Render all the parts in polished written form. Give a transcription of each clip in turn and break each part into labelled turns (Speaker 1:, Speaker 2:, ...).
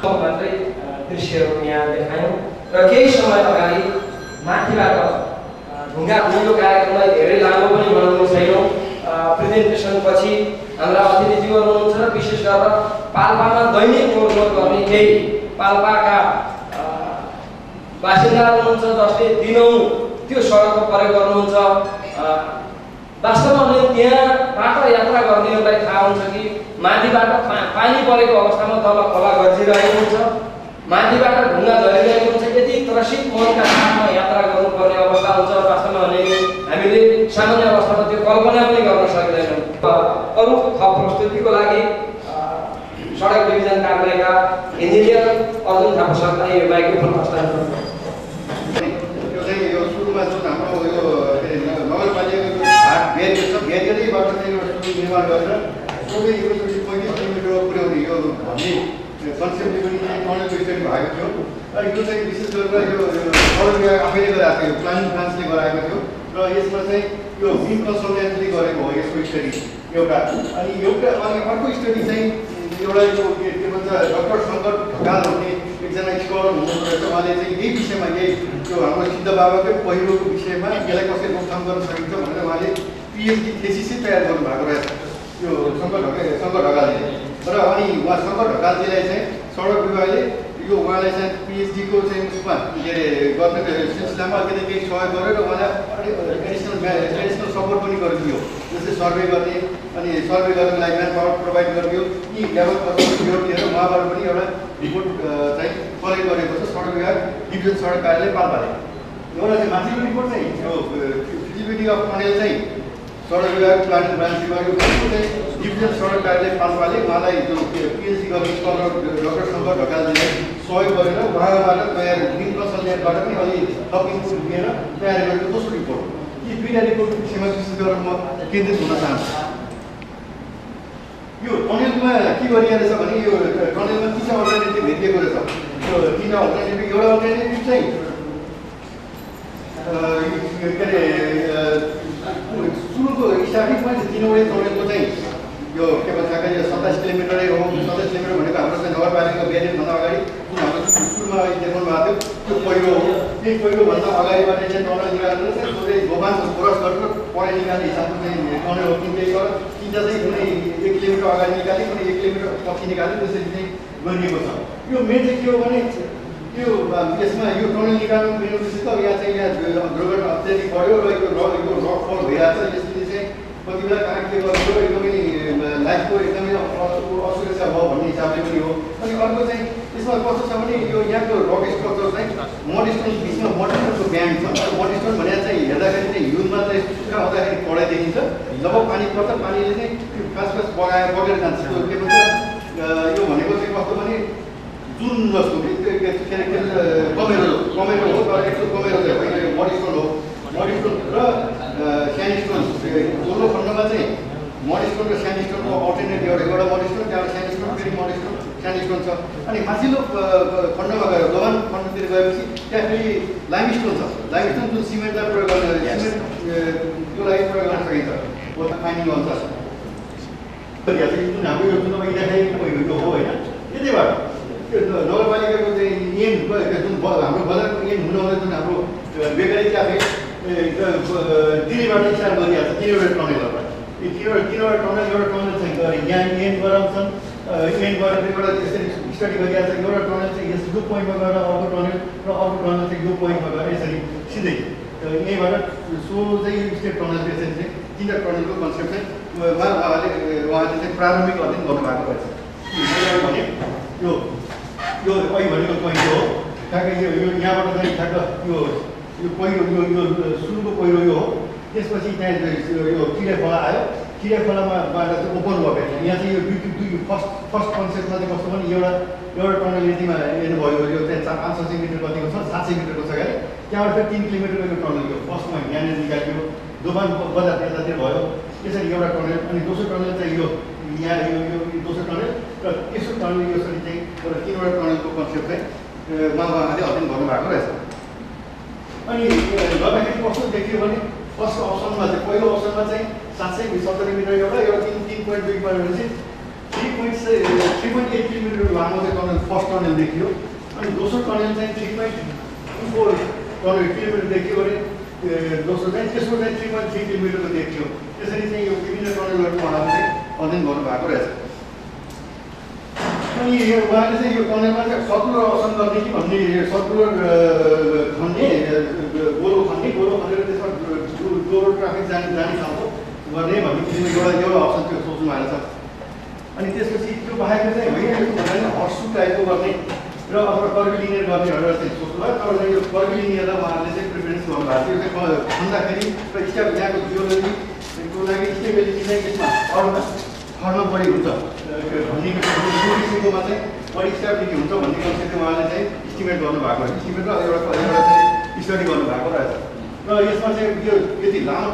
Speaker 1: मात्रै दृश्यहरू यहाँ देखायौँ र केही समय अगाडि माथिबाट ढुङ्गा उयो कार्यक्रमलाई धेरै लामो पनि बनाउनु छैनौँ। प्रेजेन्टेसन पछि हाम्रा अतिथिज्यूहरू हुनुहुन्छ र विशेष गरेर पाल्पामा दैनिक जोडतोड गर्ने केही पाल्पाका बासिन्दाहरू हुनुहुन्छ जसले दिनौँ त्यो सडकको प्रयोग गर्नुहुन्छ। वास्तवमा त्यहाँबाट यात्रा गर्नेहरूलाई थाहा हुन्छ कि माथिबाट पानी परेको अवस्थामा तल खोला गर्जिरहेको हुन्छ, माथिबाट ढुङ्गा झरिरहेको हुन्छ। यति त्रसित मनका साथमा यात्रा गर्नुपर्ने अवस्था हुन्छ। वास्तवमा भने हामीले सामान्य अवस्थामा त्यो कल्पना पनि गर्न सक्दैनौँ। अरू थप प्रस्तुतिको लागि सडक डिभिजन कार्यालयका इन्जिनियर अर्जुन थापा सरलाई यो माइक्रोफोन हस्तान्तरण गर्छु।
Speaker 2: यो सुरुमा जुन हाम्रो यो नगरपालिकाको हाट भेरीबाट निर्माण गरेर सबै यो 35 किलोमिटर पुर्याउने यो भन्ने कन्सेप्टले पनि टनलको स्टडी भएको थियो। र यो चाहिँ विशेष गरेर यो सडक विभाग आफैले गराएको थियो, प्लानिङ ब्रान्चले गराएको थियो र यसमा चाहिँ यो विन कन्सल्टेन्टले गरेको हो यसको स्टडी एउटा। अनि अर्को स्टडी चाहिँ एउटा यो के भन्छ डाक्टर शङ्कर ढकाल भन्ने एकजना स्कलर हुनुहुँदो रहेछ। उहाँले चाहिँ यही विषयमा यही यो हाम्रो सिद्ध बाबाकै पहिरोको विषयमा यसलाई कसरी रोकथाम गर्न सकिन्छ भनेर उहाँले पिएचडी थेसिसै तयार गर्नुभएको रहेछ यो शङ्कर ढकालले। र अनि उहाँ शङ्कर ढकालजीलाई चाहिँ सडक विभागले यो उहाँलाई चाहिँ पिएचडीको चाहिँ उसमा के अरे गर्ने सिलसिलामा अलिकति केही सहयोग गरेर उहाँलाई एडिसनल सपोर्ट पनि गरिदियो। जस्तै सर्वे गर्ने अनि सर्वे गर्नको लागि म्यान पावर प्रोभाइड गरिदियो। यी लेभल रिपोर्ट लिएर उहाँबाट पनि एउटा रिपोर्ट चाहिँ कलेक्ट गरेको छ सडक विभाग डिभिजन सडक कार्यालय पाल्पाले। एउटा चाहिँ माथिको रिपोर्ट चाहिँ यो फिजिबिलिटी अफ टनल चाहिँ सडक विभाग प्लानिङ ब्रान्चले गरेको चाहिँ डिभिजन सडक कार्यालय पाल्पाले उहाँलाई जो पिएचडी गर्ने स्कलर डाक्टर शङ्कर ढकालजीलाई सहयोग गरेर उहाँबाट तयार विन कन्सल्टेन्टबाट पनि अलि थप इनपुट लिएर तयार गरेको दोस्रो रिपोर्ट। यी दुईवटा रिपोर्टको विषयमा विशेष गरेर म केन्द्रित हुन चाहन्छु। यो टनलमा के गरिरहेछ भने यो टनलमा 3 अल्टरनेटिभ भेटिएको रहेछ। यो 3 अल्टरनेटिभ एउटा अल्टरनेटिभ चाहिँ के अरे सुरुको स्टार्टिङ पोइन्ट 3वटै टनलको चाहिँ यो के भन्छ 27 किलोमिटरै हो। 27 किलोमिटर भनेको हाम्रो चाहिँ नगरपालिकाको ब्यारियरभन्दा अगाडि जुन हाम्रो सुरुमा देखाउनु भएको थियो त्यो पहिरो हो। त्यही पहिरोभन्दा अगाडिबाट चाहिँ टनल निकालेर चाहिँ सोझै गोबान क्रस गरेर पढाइ निकाल्ने हिसाबको चाहिँ टनल हो। त्यही गरेर तिनवटा चाहिँ कुनै 1 किलोमिटर अगाडि निकाल्ने कुनै 1 किलोमिटर पछि निकाल्ने त्यसरी चाहिँ गरिएको छ। यो मेन चाहिँ के हो भने यो यसमा यो टनल निकाल्नु मेन उद्देश्य त यहाँ चाहिँ यहाँ दुर्घटना अत्याधिक बढ्यो र यो रकफल भइरहेको छ। यसले चाहिँ कति बेला कहाँ के गर्यो एकदमै लाइफको एकदमै असुरक्षा भयो भन्ने हिसाबले पनि हो। अनि अर्को चाहिँ यसमा कस्तो छ भने यो यहाँको रक स्ट्रक्चर चाहिँ मडस्टोन बिचमा मडस्टोनको ब्यान्ड छ। मडस्टोन भने चाहिँ हेर्दाखेरि चाहिँ हिउँदमा चाहिँ सुक्खा हुँदाखेरि पढाइ देखिन्छ। जब पानी पर्छ पानीले चाहिँ फास्ट बगेर जान्छ। त्यो के भन्छ यो भनेको चाहिँ कस्तो भने जुन जस्तो कमेरो हो तर एक्चुअल कमेरो चाहिँ होइन, यो मडस्टोन हो। मडस्टोन र स्यान्डस्टोन दोस्रो खण्डमा चाहिँ मडस्टोन र स्यान्डस्टोनको अल्टरनेटिभ एउटा मडस्टोन त्यहाँबाट स्यान्डस्टोन फेरि मडस्टोन स्यान्डस्टोन छ। अनि माथिल्लो खण्डमा गएर दोभान खण्डतिर गएपछि त्यहाँ फेरि लाइमस्टोन छ। लाइमस्टोन जुन सिमेन्टलाई प्रयोग गर्ने त्यो लागि प्रयोग गर्न सकिन्छ फाइनिङ अनुसार। जुन हाम्रो यो जुन देखाइएको यो हो होइन, यतिबाट त्यो नगरपालिकाको चाहिँ एम जुन हाम्रो बजारको एम हुनुहुँदै जुन हाम्रो बेकारी क्याफे दिल्लीबाट स्टार्ट गरिरहेको छ 3वटा टनलबाट। यो 3वटा टनल एउटा टनल चाहिँ यहाँ एन्ड गराउँछन्। एन्ड गरेर एउटा त्यसरी स्टडी गरिरहेको छ। एउटा टनल चाहिँ यस यो पोइन्टमा गएर अर्को टनल र अर्को टनल चाहिँ यो पोइन्टमा गएर यसरी सिधै यहीँबाट सोझै स्टेट टनल त्यसरी चाहिँ 3वटा टनलको कन्सेप्ट चाहिँ उहाँले चाहिँ प्रारम्भिक अध्ययन गर्नुभएको रहेछ। भने यो अहिले भनेको पोइन्ट हो ठ्याक्कै यो यहाँबाट चाहिँ ठ्याक्क यो पहिरो यो सुरुको पहिरो यो हो। त्यसपछि त्यहाँ यो चिडिया खोला आयो। चिडिया खोलामाबाट चाहिँ ओपन भयो। यहाँ चाहिँ यो फर्स्ट कन्सेप्टमा चाहिँ कस्तो भने एउटा टनल यतिमा हेर्नुभयो यो चाहिँ 500 मिटर कतिको छ, 700 मिटरको छ क्या। त्यहाँबाट फेरि 3 किलोमिटरको यो टनल यो फर्स्टमा यहाँनिर निकालियो, दोभान बजार त्यतातिर भयो। त्यसरी एउटा टनल अनि दोस्रो टनल चाहिँ यो यहाँ यो दोस्रो टनल र तेस्रो टनल यसरी चाहिँ एउटा 3वटा टनलको कन्सेप्ट चाहिँ उहाँले अध्ययन गर्नुभएको रहेछ। अनि गर्दाखेरि कस्तो देखियो भने फर्स्ट अप्सनमा चाहिँ पहिलो अप्सनमा चाहिँ 770 मिटर एउटा 3.2 भनेपछि 3.8 किलोमिटर लामो चाहिँ टनल फर्स्ट टनल देखियो अनि दोस्रो टनल चाहिँ 3.24 किलोमिटर देखियो भने दोस्रो चाहिँ तेस्रो चाहिँ 3.3 किलोमिटरको देखियो। त्यसरी चाहिँ यो विभिन्न टनलहरू उहाँले चाहिँ अध्ययन गर्नुभएको रहेछ। अनि यो उहाँले चाहिँ यो टनलमा चाहिँ सर्कुलर असन गर्ने कि भन्ने सर्कुलर खन्ने गोलो खनेर त्यसमा डोरो ट्राफिक जाने खालको गर्ने भन्ने किसिमको एउटा अप्सन त्यो सोच्नु भएको छ। अनि त्यसपछि त्यो बाहेक चाहिँ होइन हर्सु टाइपको गर्ने र अथवा कर्भिलिनियर गर्नेहरू चाहिँ सोच्नु भयो। तर चाहिँ यो कर्भिलिनियरलाई उहाँहरूले चाहिँ प्रिफरेन्स गर्नुभएको थियो। त्यो चाहिँ भन्दाखेरि र स्टेप यहाँको जियोलोजीको लागि स्टेबिलिटी चाहिँ यसमा फर्न बढी हुन्छ भन्ने किसिमकोमा चाहिँ बढी स्टेबिलिटी हुन्छ भन्ने कन्सेप्ट उहाँले चाहिँ इस्टिमेट गर्नुभएको हो। इस्टिमेट र एउटा चाहिँ स्टडी गर्नुभएको रहेछ। र यसमा चाहिँ यो यति लामो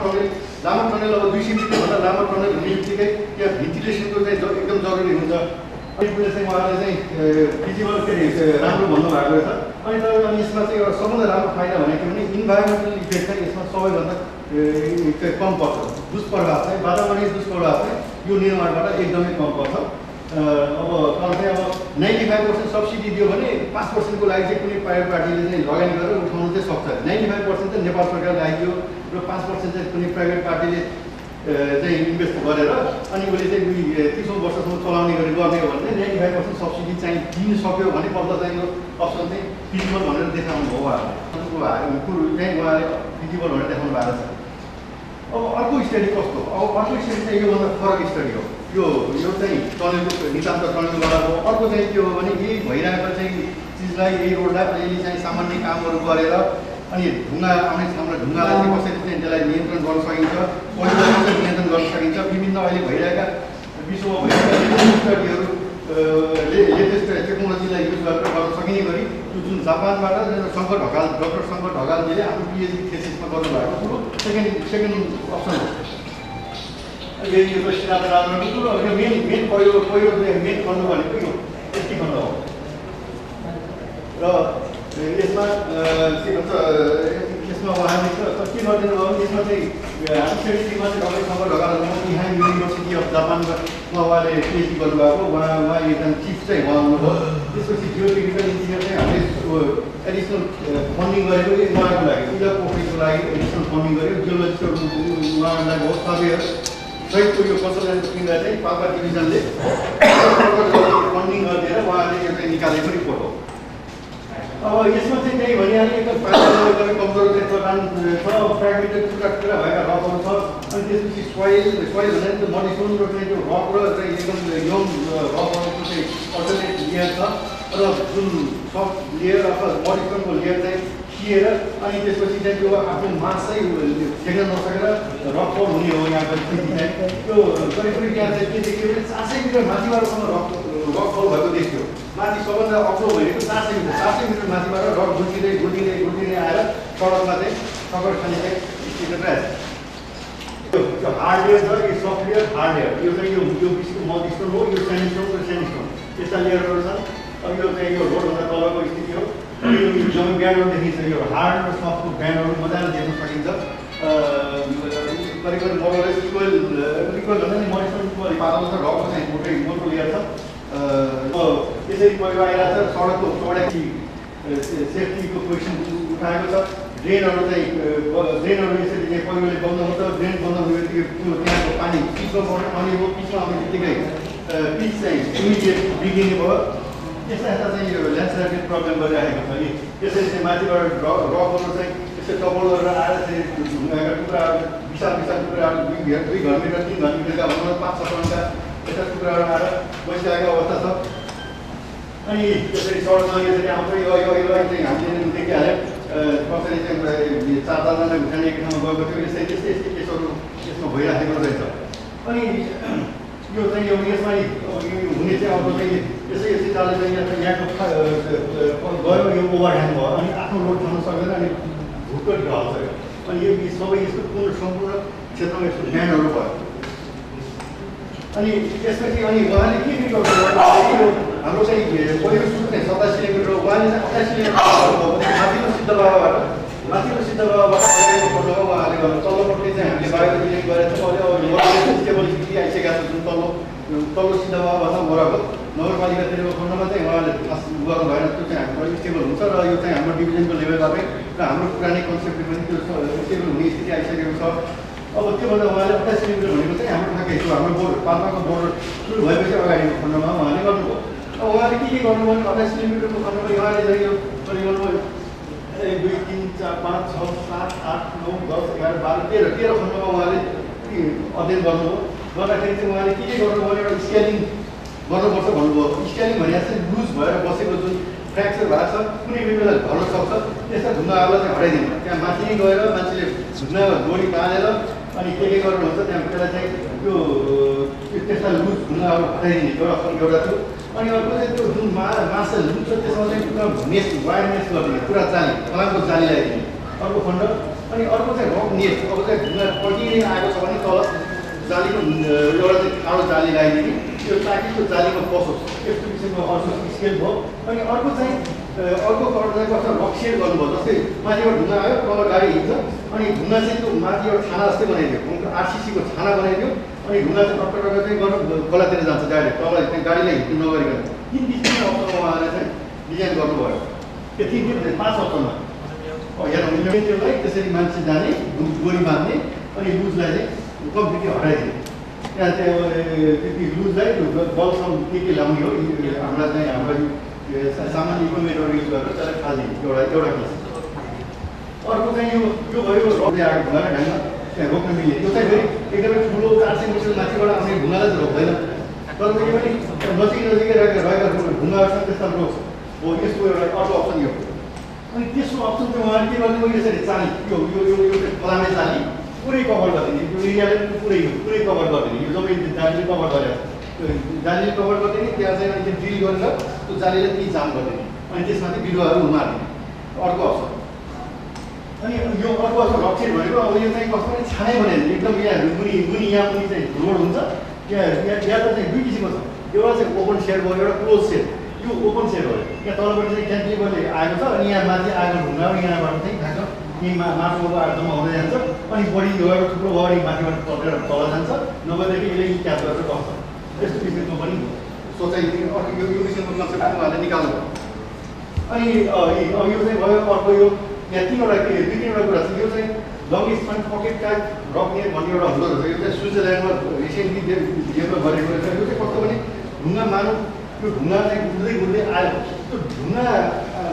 Speaker 2: टनल अब 200 मिटरभन्दा लामो टनल हुने बित्तिकै त्यहाँ भेन्टिलेसनको चाहिँ एकदम जरुरी हुन्छ। अनि कुरा चाहिँ उहाँले चाहिँ फिजिबल राम्रो भन्नुभएको रहेछ। अनि यसमा चाहिँ एउटा सबभन्दा राम्रो फाइदा भनेको भने इन्भाइरोमेन्टल इफेक्ट चाहिँ यसमा सबैभन्दा कम पर्छ। दुष्प्रभाव चाहिँ वातावरणीय दुष्प्रभाव चाहिँ यो निर्माणबाट एकदमै कम पर्छ। अब तर चाहिँ अब 95% सब्सिडी दियो भने 5% लागि चाहिँ कुनै प्राइभेट पार्टीले चाहिँ लगानी गरेर उठाउनु चाहिँ सक्छ। 95% चाहिँ नेपाल सरकारले आइदियो र 5% चाहिँ कुनै प्राइभेट पार्टीले चाहिँ इन्भेस्ट गरेर अनि उसले चाहिँ 30 वर्षसम्म चलाउने गर्ने हो भने 95% सब्सिडी चाहिँ दिन सक्यो भने पर्दा चाहिँ यो अप्सन चाहिँ फिजिबल भनेर देखाउनु भयो उहाँहरूले। कुरो चाहिँ उहाँले फिजिबल भनेर देखाउनु भएको छ। अब अर्को स्टडी कस्तो? अब अर्को स्टडी चाहिँ योभन्दा फरक स्टडी हो। यो चाहिँ टनलको नितान्त टनलबाट हो। अर्को चाहिँ के हो भने यही भइरहेको चाहिँ चिजलाई यही रोडलाई अलिअलि चाहिँ सामान्य कामहरू गरेर अनि ढुङ्गा आउने ठाउँमा ढुङ्गालाई चाहिँ कसरी चाहिँ त्यसलाई नियन्त्रण गर्न सकिन्छ, पहिला कसरी नियन्त्रण गर्न सकिन्छ, विभिन्न अहिले भइरहेका विश्वमा भइरहेका स्टडीहरू लेटेस्ट टेक्नोलोजीलाई युज गरेर गर्न सकिने गरी जुन जापानबाट डक्टर शङ्कर ढकालजीले आफ्नो पिएचडी थेसिसमा गर्नुभएको कुरो सेकेन्ड अप्सन हो। यो सिद्धान्त राम्रो कुरो मेन पहिलो मेन खण्ड भनेको यो एसटी खण्ड हो। र यसमा के भन्छ यसमा उहाँले के गरिदिनु भयो भने यसमा चाहिँ स्टेटिस्टिकमा चाहिँ डक्टर शङ्कर ढकाल यहाँ युनिभर्सिटी अफ जापानमा उहाँले पिएचडी गर्नुभएको। उहाँ एकदम चिफ चाहिँ उहाँ हुनुभयो। त्यसपछि जियोटेक्निकल इन्जिनियर चाहिँ हामीले एडिसनल फन्डिङ गरेको उहाँको लागि इला पोखरीको लागि एडिसनल फन्डिङ गर्यो। जियोलोजिस्टहरू उहाँलाई बहुत सर्वेयर सहितको यो कन्सल्टेन्ट किनेर चाहिँ पाल्पा डिभिजनले फन्डिङ गरिदिएर उहाँले यो चाहिँ निकालेको रिपोर्ट हो। अब यसमा चाहिँ त्यही भनिहालेँ एकदम एकदमै कमजोर चाहिँ चट्टान छ, फ्रेगमेन्टेड टुक्रा भएका रकहरू छ। अनि त्यसपछि सोइल भन्दा त्यो मडिस्टोन र चाहिँ त्यो रक र चाहिँ एकदम यङ रकहरूको चाहिँ अल्टरनेट लेयर छ र जुन सफ्ट लेयर अथवा मडिस्टोनको लेयर चाहिँ थिएर अनि त्यसपछि चाहिँ त्यो आफ्नो मास चाहिँ देख्न नसकेर रक फल हुने हो। यहाँको स्थिति चाहिँ त्यो करिब यहाँ चाहिँ के देखियो भने 400 मिटर माथिबाटसम्म रक फल भएको देखियो। माथि सबभन्दा अग्लो भनेको 400 मिटर माथिबाट रक गुल्टिँदै आएर सडकमा चाहिँ सडक खाने चाहिँ स्थिति रहेछ। यो हार्ड लेयर छ, यो सफ्ट लेयर, हार्ड लेयर। यो चाहिँ यो बिचको मडिस्टोन हो, यो स्यान्डस्टोन यस्ता लेयरहरू छन्। अब यो चाहिँ यो रोडभन्दा तलको स्थिति हो। यो जमिन ब्यान्डहरू देखिन्छ। यो हार्ड र सफ्टको ब्यान्डहरू मजाले देख्न सकिन्छ। करिब मोरले इक्वल भन्दा नि मडिस्टोनको अलिक पातलो छ, रकको चाहिँ मोटो लेयर छ। यसरी पहिरो आइरहेको छ। सडकको चौडाइ सेफ्टीको क्वेसन उठाएको छ। ड्रेनहरू चाहिँ यसरी चाहिँ पहिरोले बन्द हुन्छ। ड्रेन बन्द हुने बित्तिकै त्यहाँको पानी पिचमा पानी हो। पिचमा आउने बित्तिकै पिच चाहिँ इमिडिएट बिग्रिने भयो। यस्ता चाहिँ यो ल्यान्डस्लाइडले प्रब्लम गरिरहेको छ कि त्यसरी चाहिँ माथिबाट रकहरू चाहिँ यसरी टपल गरेर आएर चाहिँ ढुङ्गाका टुक्राहरू विशाल टुक्राहरू 2 घरमिटर 3 घरमिटरका भनौँ 5-6 टनका यस्ता टुक्राहरू आएर बसिरहेको अवस्था छ। अनि त्यसरी सडकमा यसरी आउँछ। यो चाहिँ हामीले देखिहाल्यो कसरी चाहिँ 4-4जना घुटाउने एक ठाउँमा गएको थियो। यस्तै केसहरू यसमा भइराखेको रहेछ। अनि यो चाहिँ यसमा हुने चाहिँ अब चाहिँ यसै चालले चाहिँ यहाँको गयो यो ओभरह्याङ भयो। अनि आफ्नो रोड थाम्न सक्दैन अनि भुक्क ढल्छ। अनि यो सबै यसको सम्पूर्ण क्षेत्रमा यस्तो ध्यानहरू भयो। अनि त्यसपछि अनि उहाँले के गर्नुभयो हाम्रो चाहिँ पहिलो सुरु चाहिँ 27 किलोमिटर उहाँले चाहिँ 28 किलोमिटर माथिल्लो सिद्ध बाबाबाट अगाडिको पटो उहाँले गर्नु। तल्लोपट्टि चाहिँ हामीले बायोलोजी गरेको छौँ। अहिले स्टेबल स्थिति आइसकेको छ। जुन तल्लो तल्लो सिधाभन्दा वरको नगरपालिकातिरको खण्डमा चाहिँ उहाँले खास गर्नु भएन। त्यो चाहिँ हाम्रो स्टेबल हुन्छ र यो चाहिँ हाम्रो डिभिजनको लेभलबाटै र हाम्रो पुरानै कन्सेप्टले पनि त्यो स्टेबल हुने स्थिति आइसकेको छ। अब त्योभन्दा उहाँले 28 किलोमिटर भनेको चाहिँ हाम्रो ठ्याक्कै त्यो हाम्रो बोर्डर पाल्पाको बोर्डर सुरु भएपछि अगाडिको खण्डमा उहाँले गर्नुभयो। अब उहाँले के गर्नुभयो भने 28 किलोमिटरको खण्डमा उहाँले चाहिँ यो कति गर्नुभयो 1 2 3 4 5 6 7 8 9 10 11 12 13 खण्डमा उहाँले अध्ययन गर्नुभयो। गर्दाखेरि चाहिँ उहाँले के गर्नुभयो भने एउटा स्केलिङ गर्नुपर्छ भन्नुभयो। स्केलिङ भने चाहिँ लुज भएर बसेको जुन फ्र्याक्चर भएको छ कुनै बेला झर्न सक्छ त्यस्ता ढुङ्गाहरूलाई चाहिँ हटाइदिनु। त्यहाँ माथि नै गएर मान्छेले ढुङ्गा डोरी तानेर अनि के गर्नुहुन्छ त्यहाँ त्यसलाई चाहिँ त्यो त्यस्ता लुज ढुङ्गाहरू हटाइदिने एउटा थियो। अनि अर्को चाहिँ त्यो जुन माछा लुज छ त्यसमा चाहिँ पुरा मेस वायर मेस गरिदिने पुरा जाली फलामको जाली लगाइदिने अर्को खण्ड। अनि अर्को चाहिँ रक नेट अब चाहिँ ढुङ्गा पल्टिने आएको छ भने तल जालीको एउटा चाहिँ ठाडो जाली लगाइदिने त्यो ताकि त्यो जालीमा पसोस् यस्तो किसिमको अर्को स्केल भयो। अनि अर्को चाहिँ अर्को चाहिँ कस्तो रक सेड गर्नुभयो। जस्तै माथिबाट ढुङ्गा आयो तल गाडी हिँड्छ अनि ढुङ्गा चाहिँ त्यो माथि एउटा छाना जस्तै बनाइदियो आरसिसीको छाना बनाइदियो अनि ढुङ्गा चाहिँ टक्कर चाहिँ गर्नु खोलातिर जान्छ डाइरेक्ट तल त्यहाँ गाडीलाई हिँड्नु नगरिकन 3 अप्सनमा उहाँले चाहिँ डिजाइन गर्नुभयो। त्यो 3 5 अप्सनमा हेर्नु त्यसरी मान्छे जाने गोली बाँध्ने अनि लुजलाई चाहिँ कम्प्लिटली हटाइदिने। त्यहाँ चाहिँ त्यति लुजलाई बलसम्म के लाउने हो हामीलाई चाहिँ हाम्रो सामान्य इक्विपमेन्टहरू युज गरेर त्यसलाई फालिदिने एउटा केस। अर्को चाहिँ यो भयो रोक्दै आएको ढुङ्गा ढाङ्गा त्यहाँ रोक्न मिल्ने। त्यो चाहिँ फेरि एकदमै ठुलो 400 मिटर माथिबाट आउने ढुङ्गालाई चाहिँ रोक्दैन तर पनि नजिकै रहेका ढुङ्गाहरूसँग त्यसमा रोक्छ हो। यसको एउटा अर्को अप्सन यो। अनि तेस्रो अप्सन चाहिँ उहाँले के गर्ने हो यसरी चाली यो फलामे चाली पुरै कभर गरिदिने। यो एरियाले पुरै कभर गरिदिने। यो जम्मै जालीले कभर गरेर जालीले कभर गरिदिने त्यहाँ चाहिँ अनि ड्रिल गरेर त्यो जालीलाई त्यही जाम गरिदिने अनि त्यसमाथि बिरुवाहरू उमार्दिने अर्को अप्सन। अनि यो अर्को अप्सन रक्सेट भनेको अब यो चाहिँ कस्तो भने छानै बनाइदिने एकदम यहाँ मुनि यहाँ मुनि चाहिँ रोड हुन्छ। यहाँ त चाहिँ 2 किसिमको छ। एउटा चाहिँ ओपन सेड भयो एउटा क्लोज सेड। यो ओपन सेड हो। यहाँ तलबाट चाहिँ क्यान्टिलिभरले आएको छ अनि यहाँ माथि आएको ढुङ्गाहरू यहाँबाट चाहिँ खान्छ यहीँ माटोको जम्मा हुँदै जान्छ अनि बढी गएर थुप्रो भयो अनि माथिबाट तलेर तल जान्छ नभएदेखि यसले क्याप गरेर बस्छ। यस्तो किसिमको पनि सोचाइ यो किसिमको कन्सेप्ट उहाँले निकाल्नु भयो। अनि अब यो चाहिँ भयो अर्को यो यहाँ 3वटा कुरा छ। यो चाहिँ long span pocket type rock net भन्ने एउटा हुँदो रहेछ। यो चाहिँ स्विजरल्यान्डमा रिसेन्टली डेभलप गरेको रहेछ। यो चाहिँ कस्तो भने ढुङ्गा मानौँ त्यो ढुङ्गा चाहिँ गुड्दै आयो त्यो ढुङ्गा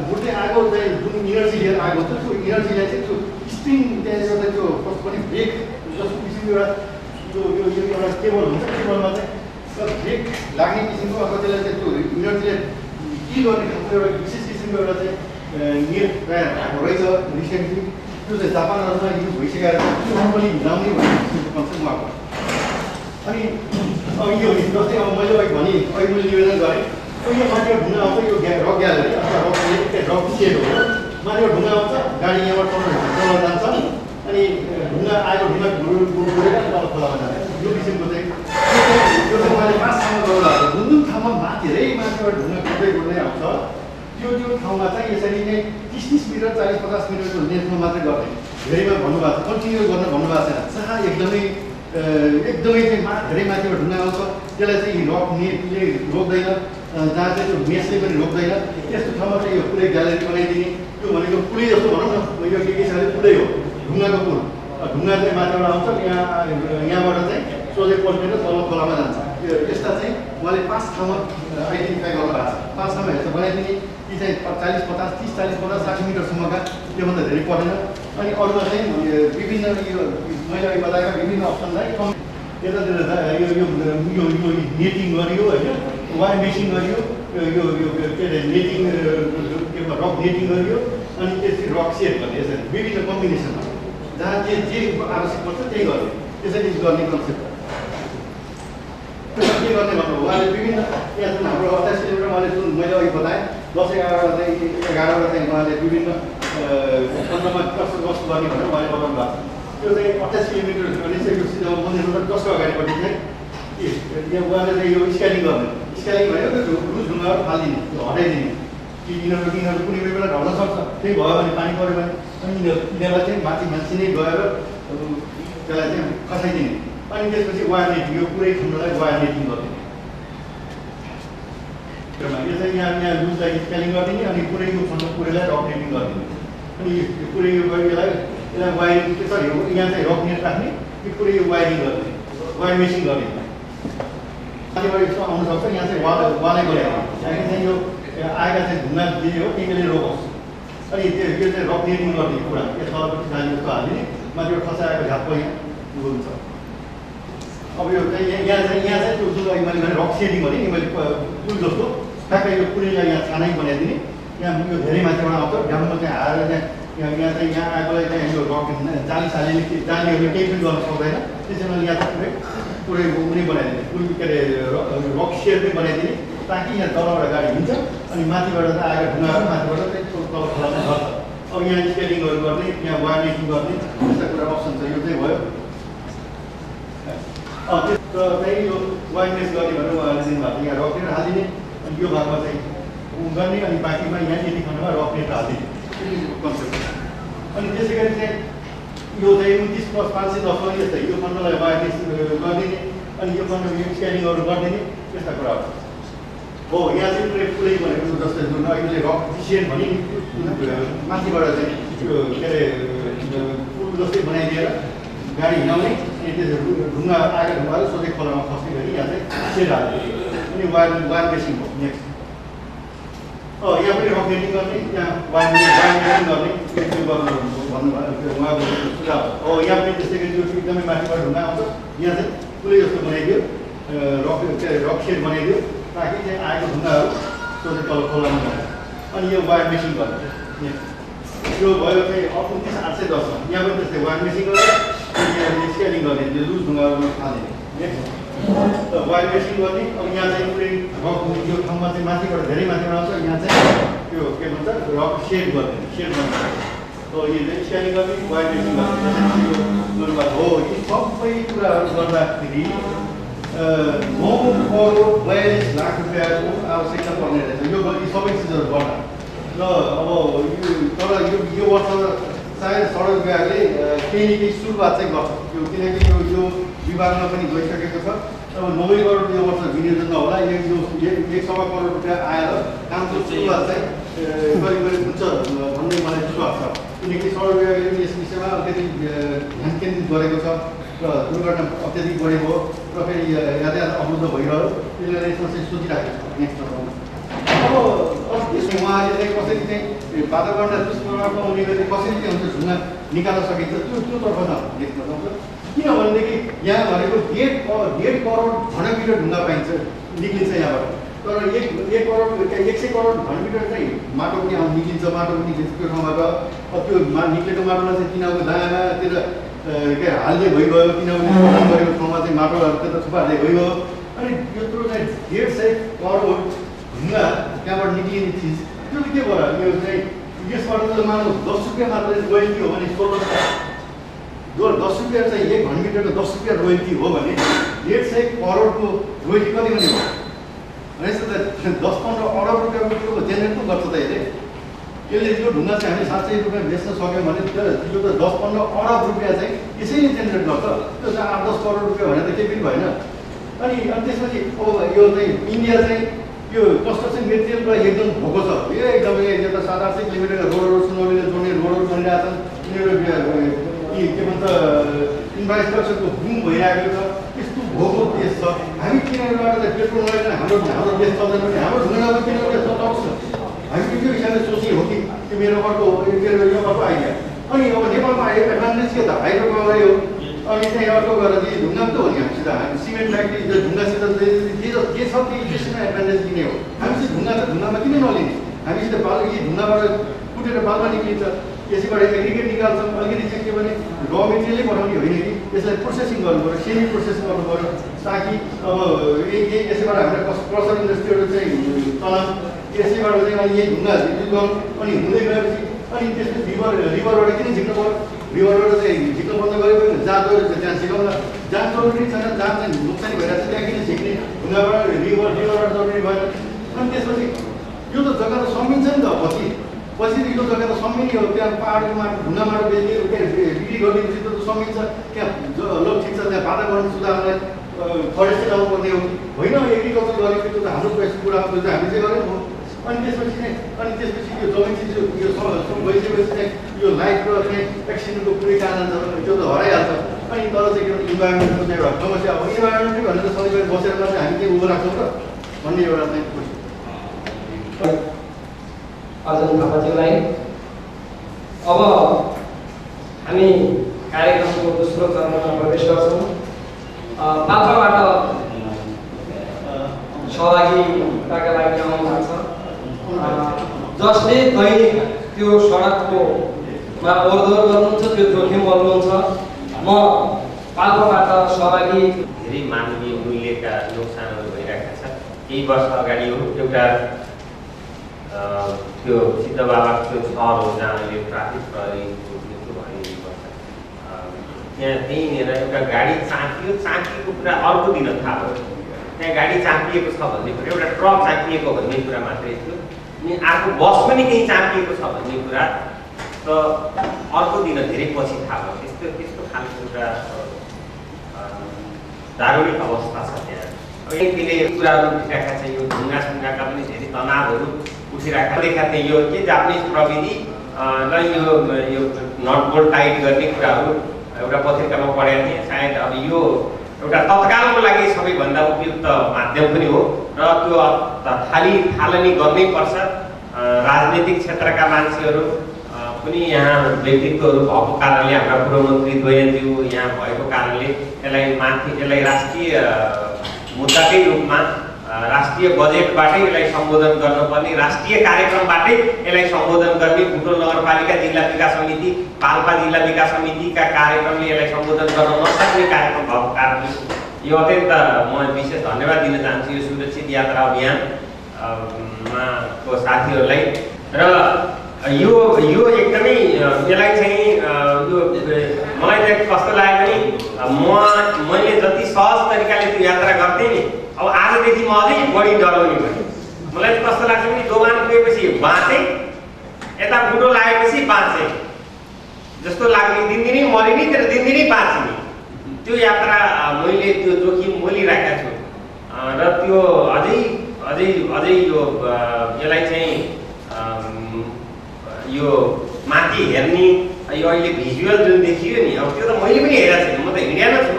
Speaker 2: गुड्दै आएको चाहिँ जुन इनर्जी लिएर आएको छ त्यो इनर्जीलाई चाहिँ त्यो स्प्रिङ त्यहाँ एउटा त्यो कस्तो पनि ब्रेक जस्तो किसिमको एउटा एउटा केबल हुन्छ। केबलमा चाहिँ ब्रेक लाग्ने किसिमको अथवा त्यसलाई चाहिँ त्यो इनर्जीलाई के गर्ने खालको एउटा विशेष किसिमको एउटा चाहिँ नेट आएको रहेछ रिसेन्टली। त्यो चाहिँ जापानहरूमा युज भइसकेको छ। त्यो पनि मिलाउने भन्ने किसिमको कन्सेप्ट उहाँको। अनि अब यो जस्तै अब मैले अघि भने अहिले मैले निवेदन गरेँ यो माथिबाट ढुङ्गा आउँछ यो रक ग्यालरी अथवा रक सेड हो। माथिबाट ढुङ्गा आउँछ गाडी यहाँबाट तल जान्छ अनि ढुङ्गा आएको ढुङ्गा घुरेर तल खोलामा जान्छ। यो किसिमको चाहिँ यो चाहिँ उहाँले 5 ठाउँमा गर्दा जुन ठाउँमा धेरै माथिबाट ढुङ्गा गुड्दै आउँछ त्यो ठाउँमा चाहिँ यसरी नै 30 मिटर 40-50 मिटरको लेन्थमा मात्रै गर्ने धेरैमा भन्नुभएको छ। कन्टिन्यू गर्न भन्नुभएको छैन। जहाँ एकदमै चाहिँ धेरै माथिबाट ढुङ्गा आउँछ त्यसलाई चाहिँ रक नेटले रोक्दैन जहाँ चाहिँ त्यो मेसले पनि रोक्दैन त्यस्तो ठाउँमा चाहिँ यो पुरै ग्यालेरी बनाइदिने। त्यो भनेको पुलै जस्तो भनौँ न यो के छ भने पुलै हो ढुङ्गाको पुल। ढुङ्गा चाहिँ माथिबाट आउँछ यहाँबाट चाहिँ सोझै पल्टेर तल खोलामा जान्छ। यस्ता चाहिँ उहाँले 5 ठाउँमा आइडेन्टिफाई गर्नुभएको छ। 5 ठाउँमा हेर्छ बनाइदिने ती चाहिँ 40-50 30-40-50 60 मिटरसम्मका त्योभन्दा धेरै पर्दैन। अनि अरूमा चाहिँ विभिन्न यो मैले अघि बताएका विभिन्न अप्सनलाई यतातिर यो नेटिङ गरियो होइन वायर मेसिङ गरियो यो के अरे नेटिङ के रक नेटिङ गरियो अनि त्यसपछि रक सेट गर्ने यसरी विभिन्न कम्बिनेसनमा जहाँ जे आवश्यक पर्छ त्यही गर्ने त्यसरी गर्ने कन्सेप्ट। के गर्ने भन्नु उहाँले विभिन्न यहाँ जुन हाम्रो 28 किलोमिटर उहाँले जुन मैले अघि बताएँ 10-11 चाहिँ 11वटा चाहिँ उहाँले विभिन्न खण्डमा कस्तो कस्तो गर्ने भनेर उहाँले बताउनु भएको छ। त्यो चाहिँ 28 किलोमिटर भने चाहिँ यो सिधा मन्दिरबाट जसको अगाडिपट्टि चाहिँ यहाँ उहाँले चाहिँ यो स्क्यानिङ गर्ने स्क्यानिङ भनेको त्यो लुज ढुङ्गाहरू फालिदिने हटाइदिने कि यिनीहरू कुनै बेला ढल्न सक्छ। त्यही भयो भने पानी पऱ्यो भने अनि यिनीहरूलाई चाहिँ माथि नै गएर त्यसलाई चाहिँ खसाइदिने। अनि त्यसपछि वायर नेटिङ यो पुरै खण्डलाई वायर नेटिङ गरिदिने। यो चाहिँ यहाँ लुजलाई स्केलिङ गरिदिने अनि पुरै यो पुरैलाई रक नेटिङ गरिदिने अनि यो पुरै यो यसलाई वायरिङ सरी यहाँ चाहिँ रक नेट राख्ने यो पुरै यो वायरिङ गरिदिने वायर मेसिङ गरिदिने माथिबाट यस्तो आउनु सक्छ यहाँ चाहिँ वालै गरेर यहाँ चाहिँ यो आएका चाहिँ ढुङ्गा दिने हो त्यसले रोकोस् अनि यो चाहिँ रक नेटिङ गरिदिने पुरा यो तलपट्टि जाने जस्तो हालिदिने माथिबाट खसाएको झापको यहाँ हुन्छ अब यो चाहिँ यहाँ चाहिँ त्यो जुन मैले भने रक सेडिङ भने नि मैले पुल जस्तो ठ्याक्कै यो पुरैलाई यहाँ छानै बनाइदिने यहाँ यो धेरै मात्रामा आउँछ ड्याममा चाहिँ हालेर यहाँ चाहिँ यहाँ आएकोलाई चाहिँ यो रक जालीहरूले केही पनि गर्न सक्दैन त्यसैले यहाँ चाहिँ पुरै उनी बनाइदिने पुल के अरे रक सेड पनि बनाइदिने ताकि यहाँ तलबाट गाडी हिँड्छ अनि माथिबाट चाहिँ आएर ढुङ्गाहरू माथिबाट चाहिँ तल खोलामा झर्छ अब यहाँ स्केलिङहरू गर्ने यहाँ वायर मेकिङ गर्ने यस्ता कुरा अप्सन छ यो चाहिँ भयो त्यो चाहिँ यो वायर मेस गर्ने भनेर उहाँले दिनुभएको यहाँ रक नेट हालिदिने अनि यो भागमा चाहिँ गर्ने अनि बाँकीमा यहाँ यति खण्डमा रक नेट हालिदिने कन्सेप्ट अनि त्यसै गरी चाहिँ यो चाहिँ 29+510 पनि यस्तै यो खण्डलाई वायर मेस गरिदिने अनि यो खण्ड स्क्यानिङहरू गरिदिने यस्ता कुराहरू हो यहाँ चाहिँ पुरै भनेको जस्तै जुन अहिले रक डिसिएन भने माथिबाट चाहिँ त्यो के अरे पुल जस्तै बनाइदिएर गाडी हिँडाउने अनि त्यो ढुङ्गा आएर ढुङ्गाहरू सोझै खोलामा खस्ने गरी यहाँ चाहिँ सेड हाल्ने अनि वायर मेसिङ हो नेक्स्ट यहाँ पनि रक नेटिङ गर्ने यहाँ वायर मेसिङ गर्ने त्यो गर्नु भन्नुभयो उहाँको सुझाव हो यहाँ पनि त्यस्तै गरी यो एकदमै माथिबाट ढुङ्गा आउँछ यहाँ चाहिँ पुरै जस्तो बनाइदियो रक सेड बनाइदियो ताकि चाहिँ आएको ढुङ्गाहरू सोझै तल खोलामा जान्छ अनि यो वायर मेसिङ गर्ने यो भयो चाहिँ 29,810 यहाँ पनि त्यस्तै वायर मेसिङ गर्ने स्केलिङ गर्ने त्यो लुज ढुङ्गाहरू हाल्ने वायर मेसिङ गर्ने अब यहाँ चाहिँ पुरै रक यो ठाउँमा चाहिँ माथिबाट धेरै माथिबाट आउँछ यहाँ चाहिँ त्यो के भन्छ रक सेड गर्ने हो यो चाहिँ स्केलिङ गर्ने वायर मेसिङ गर्ने हो यी सबै कुराहरू गर्दाखेरि 9,42 लाख रुपियाँको आवश्यकता पर्ने रहेछ यो सबै चिजहरू गर्दा र अब तर यो वर्ष सायद सडक विभागले केही न केही सुरुवात चाहिँ गर्छ यो किनकि यो विभागमा पनि गइसकेको छ अब 90 करोड यो वर्ष विनियोजन नहोला यो 1.25 करोड रुपियाँ आएर कामको सुरुवात चाहिँ करिब हुन्छ भन्ने मलाई विश्वास छ किनकि सडक विभागले पनि यस विषयमा अत्यधिक ध्यान केन्द्रित गरेको छ र दुर्घटना अत्यधिक बढेको र फेरि यातायात अवरुद्ध भइरह्यो त्यसले यसमा चाहिँ सोचिराखेको छ नेक्स्ट अब त्यसमा उहाँले चाहिँ कसरी चाहिँ वातावरणलाई दुष्प्रभाव पाउने गरी कसरी चाहिँ हुन्छ ढुङ्गा निकाल्न सकिन्छ त्योतर्फ देख्न सक्छ किनभनेदेखि यहाँ भनेको 1.5 करोड घनमिटर ढुङ्गा पाइन्छ निक्लिन्छ यहाँबाट तर 1 करोड 100 करोड घनमिटर चाहिँ माटो पनि निक्लिन्छ माटो पनि त्यो ठाउँबाट त्यो निक्लेको माटोलाई चाहिँ तिनीहरूको दायाँतिर के हाल्दै भइगयो किनभने गरेको ठाउँमा चाहिँ माटोहरू त्यता थुपार्दै भइगयो अनि यत्रो चाहिँ 150 करोड ढुङ्गा त्यहाँबाट निक्लिने चिज त्यो के भयो यो चाहिँ यसबाट त मानव 10 रुपियाँ मात्र रोयल्टी हो भने 10 रुपियाँ चाहिँ 1 घनमिटरको 10 रुपियाँ रोयल्टी हो भने 150 करोडको रोयल्टी कति भने हो रहेछ त 10-15 अरब रुपियाँको जेनेरेट पो गर्छ त यसले यो ढुङ्गा चाहिँ हामी 700 रुपियाँ बेच्न सक्यौँ भने यो त 10-15 अरब रुपियाँ चाहिँ यसैले जेनेरेट गर्छ त्यो चाहिँ 8-10 करोड रुपियाँ भने त केही पनि भएन अनि त्यसपछि अब यो चाहिँ इन्डिया चाहिँ यो कन्स्ट्रक्सन मेटेरियलको एकदम भोको छ यो एकदमै यो त 700-800 किलोमिटरको रोडहरू सुनौलीले जोड्ने रोडहरू बनिरहेछन् यिनीहरू के भन्छ इन्फ्रास्ट्रक्चरको बुम भइरहेको छ यस्तो भोको देश छ हामी किनेबाट त पेट्रोल नलिएर हाम्रो देश चल्दैन भने हाम्रो ढुङ्गाको किनेर देश चलाउँछ हामी त्यो हिसाबले सोचे हो कि त्यो मेरो अर्को यो अर्को आइडिया अनि अब नेपालमा एडभान्टेज के त हाइड्रो पावर हो अनि चाहिँ अर्को गरेर चाहिँ ढुङ्गा त हो नि हामीसित हामी सिमेन्ट फ्याक्ट्री ढुङ्गासित जे छ त्यही कृषिमा एडभान्टेज लिने हो हामीसित ढुङ्गा त ढुङ्गामा किन नलिने हामीसित बाल यी ढुङ्गाबाट कुटेर बालमा निक्लिन्छ यसैबाट एग्रिगेट निकाल्छौँ अलिकति चाहिँ के भने र मेटेरियलै बनाउने होइन कि यसलाई प्रोसेसिङ गर्नु पऱ्यो सेमी प्रोसेसिङ गर्नु पऱ्यो ताकि अब यसैबाट हामीलाई क्रसर इन्डस्ट्रीहरू चाहिँ चलाउँ यसैबाट चाहिँ अनि यही ढुङ्गा युज गरौँ अनि हुँदै गएपछि अनि त्यसपछि रिभरबाट किन झिक्नु पऱ्यो रिभरबाट चाहिँ झिक्नु बन्द गरेपछि जहाँ गएर त्यहाँ झिकाउन जहाँ जरुरी छैन जहाँ चाहिँ नोक्सानी भइरहेको छ त्यहाँ किन झिक्ने ढुङ्गाबाट रिभरबाट जरुरी भएन अनि त्यसपछि यो त जग्गा त समिन्छ नि त पछि यो जग्गा त समिने हो त्यहाँ पाहाडको माटो ढुङ्गा माटो बेच्ने बिक्री गरिदिएपछि त समिन्छ त्यहाँ ल ठिक छ त्यहाँ वातावरण सुधार्नलाई फरेस्ट लाउनुपर्ने हो होइन एग्रिकल्चर गरेको त्यो त हाम्रो कुरा हो त्यो चाहिँ हामीले चाहिँ गरेको हो अनि त्यसपछि यो जमिन चाहिँ यो भइसकेपछि चाहिँ यो लाइफ र चाहिँ एक्सिडेन्टको कुनै कारण छ त्यो त हराइहाल्छ अनि तर चाहिँ इन्भाइरोमेन्टको चाहिँ एउटा समस्या अब इन्भाइरोमेन्ट भनेर त सधैँ बसेर मात्रै हामी के उभो राख्छौँ र भन्ने एउटा चाहिँ
Speaker 1: अर्जुन थापाज्यूलाई अब हामी कार्यक्रमको दोस्रो चरणमा प्रवेश गर्छौँ। पाल्पाबाट सहभागिताका लागि आउनु भएको छ जसले दैनिक त्यो सडकमा ओहोरदोहोर गर्नुहुन्छ, त्यो जोखिम गर्नुहुन्छ। म पाल्पाबाट सहभागी
Speaker 3: धेरै मानवीय मूल्यका नोक्सानहरू भइरहेका छन्। केही वर्ष अगाडि हो एउटा त्यो सिद्धबाबाको त्यो सहर हो जहाँ अहिले ट्राफिक प्रहरीको मृत्यु भएको छ। त्यहीँनिर एउटा गाडी चाँकिएको कुरा अर्को दिन थाहा भयो। त्यहाँ गाडी चाँकिएको छ भन्ने कुरा, एउटा ट्रक चाँकिएको भन्ने कुरा मात्रै थियो। अनि अर्को बस पनि केही चाँकिएको छ भन्ने कुरा त अर्को दिन धेरै पछि थाहा भयो। त्यस्तो खालको एउटा दारुणिक अवस्था छ त्यहाँ। त्यसले कुराहरू उठिरहेका छ। यो ढुङ्गासुङ्गाका पनि धेरै तनावहरू उठिरहेका देखा थिए। यो के जापानिज प्रविधिलाई यो नट बोल्ट टाइट गर्ने कुराहरू एउटा पत्रिकामा पढेको थिएँ। सायद अब यो एउटा तत्कालको लागि सबैभन्दा उपयुक्त माध्यम पनि हो र त्यो थालनी गर्नै पर्छ। राजनीतिक क्षेत्रका मान्छेहरू पनि यहाँ व्यक्तित्वहरू भएको कारणले, हाम्रा पूर्वमन्त्री द्वयज्यू यहाँ भएको कारणले यसलाई राष्ट्रिय मुद्दाकै रूपमा राष्ट्रिय बजेटबाटै यसलाई सम्बोधन गर्नुपर्ने, राष्ट्रिय कार्यक्रमबाटै यसलाई सम्बोधन गर्ने, बुटोल नगरपालिका जिल्ला विकास समिति, पाल्पा जिल्ला विकास समितिका कार्यक्रमले यसलाई सम्बोधन गर्न नसक्ने कार्यक्रम भएको कारणले यो अत्यन्त म विशेष धन्यवाद दिन चाहन्छु यो सुरक्षित यात्रा अभियानमा को साथीहरूलाई। र यो एकदमै यसलाई चाहिँ यो मलाई चाहिँ कस्तो लाग्यो भने मैले जति सहज तरिकाले त्यो यात्रा गर्थेँ नि, अब आजदेखि म अझै बढी डराउने भएँ। मलाई कस्तो लाग्छ भने दोकान पुगेपछि बाँचेँ, यता बुटो लागेपछि बाँचेँ जस्तो लाग्ने, दिनदिनै मरिने तर दिनदिनै बाँचिने त्यो यात्रा मैले त्यो जोखिम मोलिरहेका छु। र त्यो अझै यो यसलाई चाहिँ यो माथि हेर्ने यो अहिले भिजुअल जुन देखियो नि, अब त्यो त मैले पनि हेरेको छैन, म त हिँडेन छु।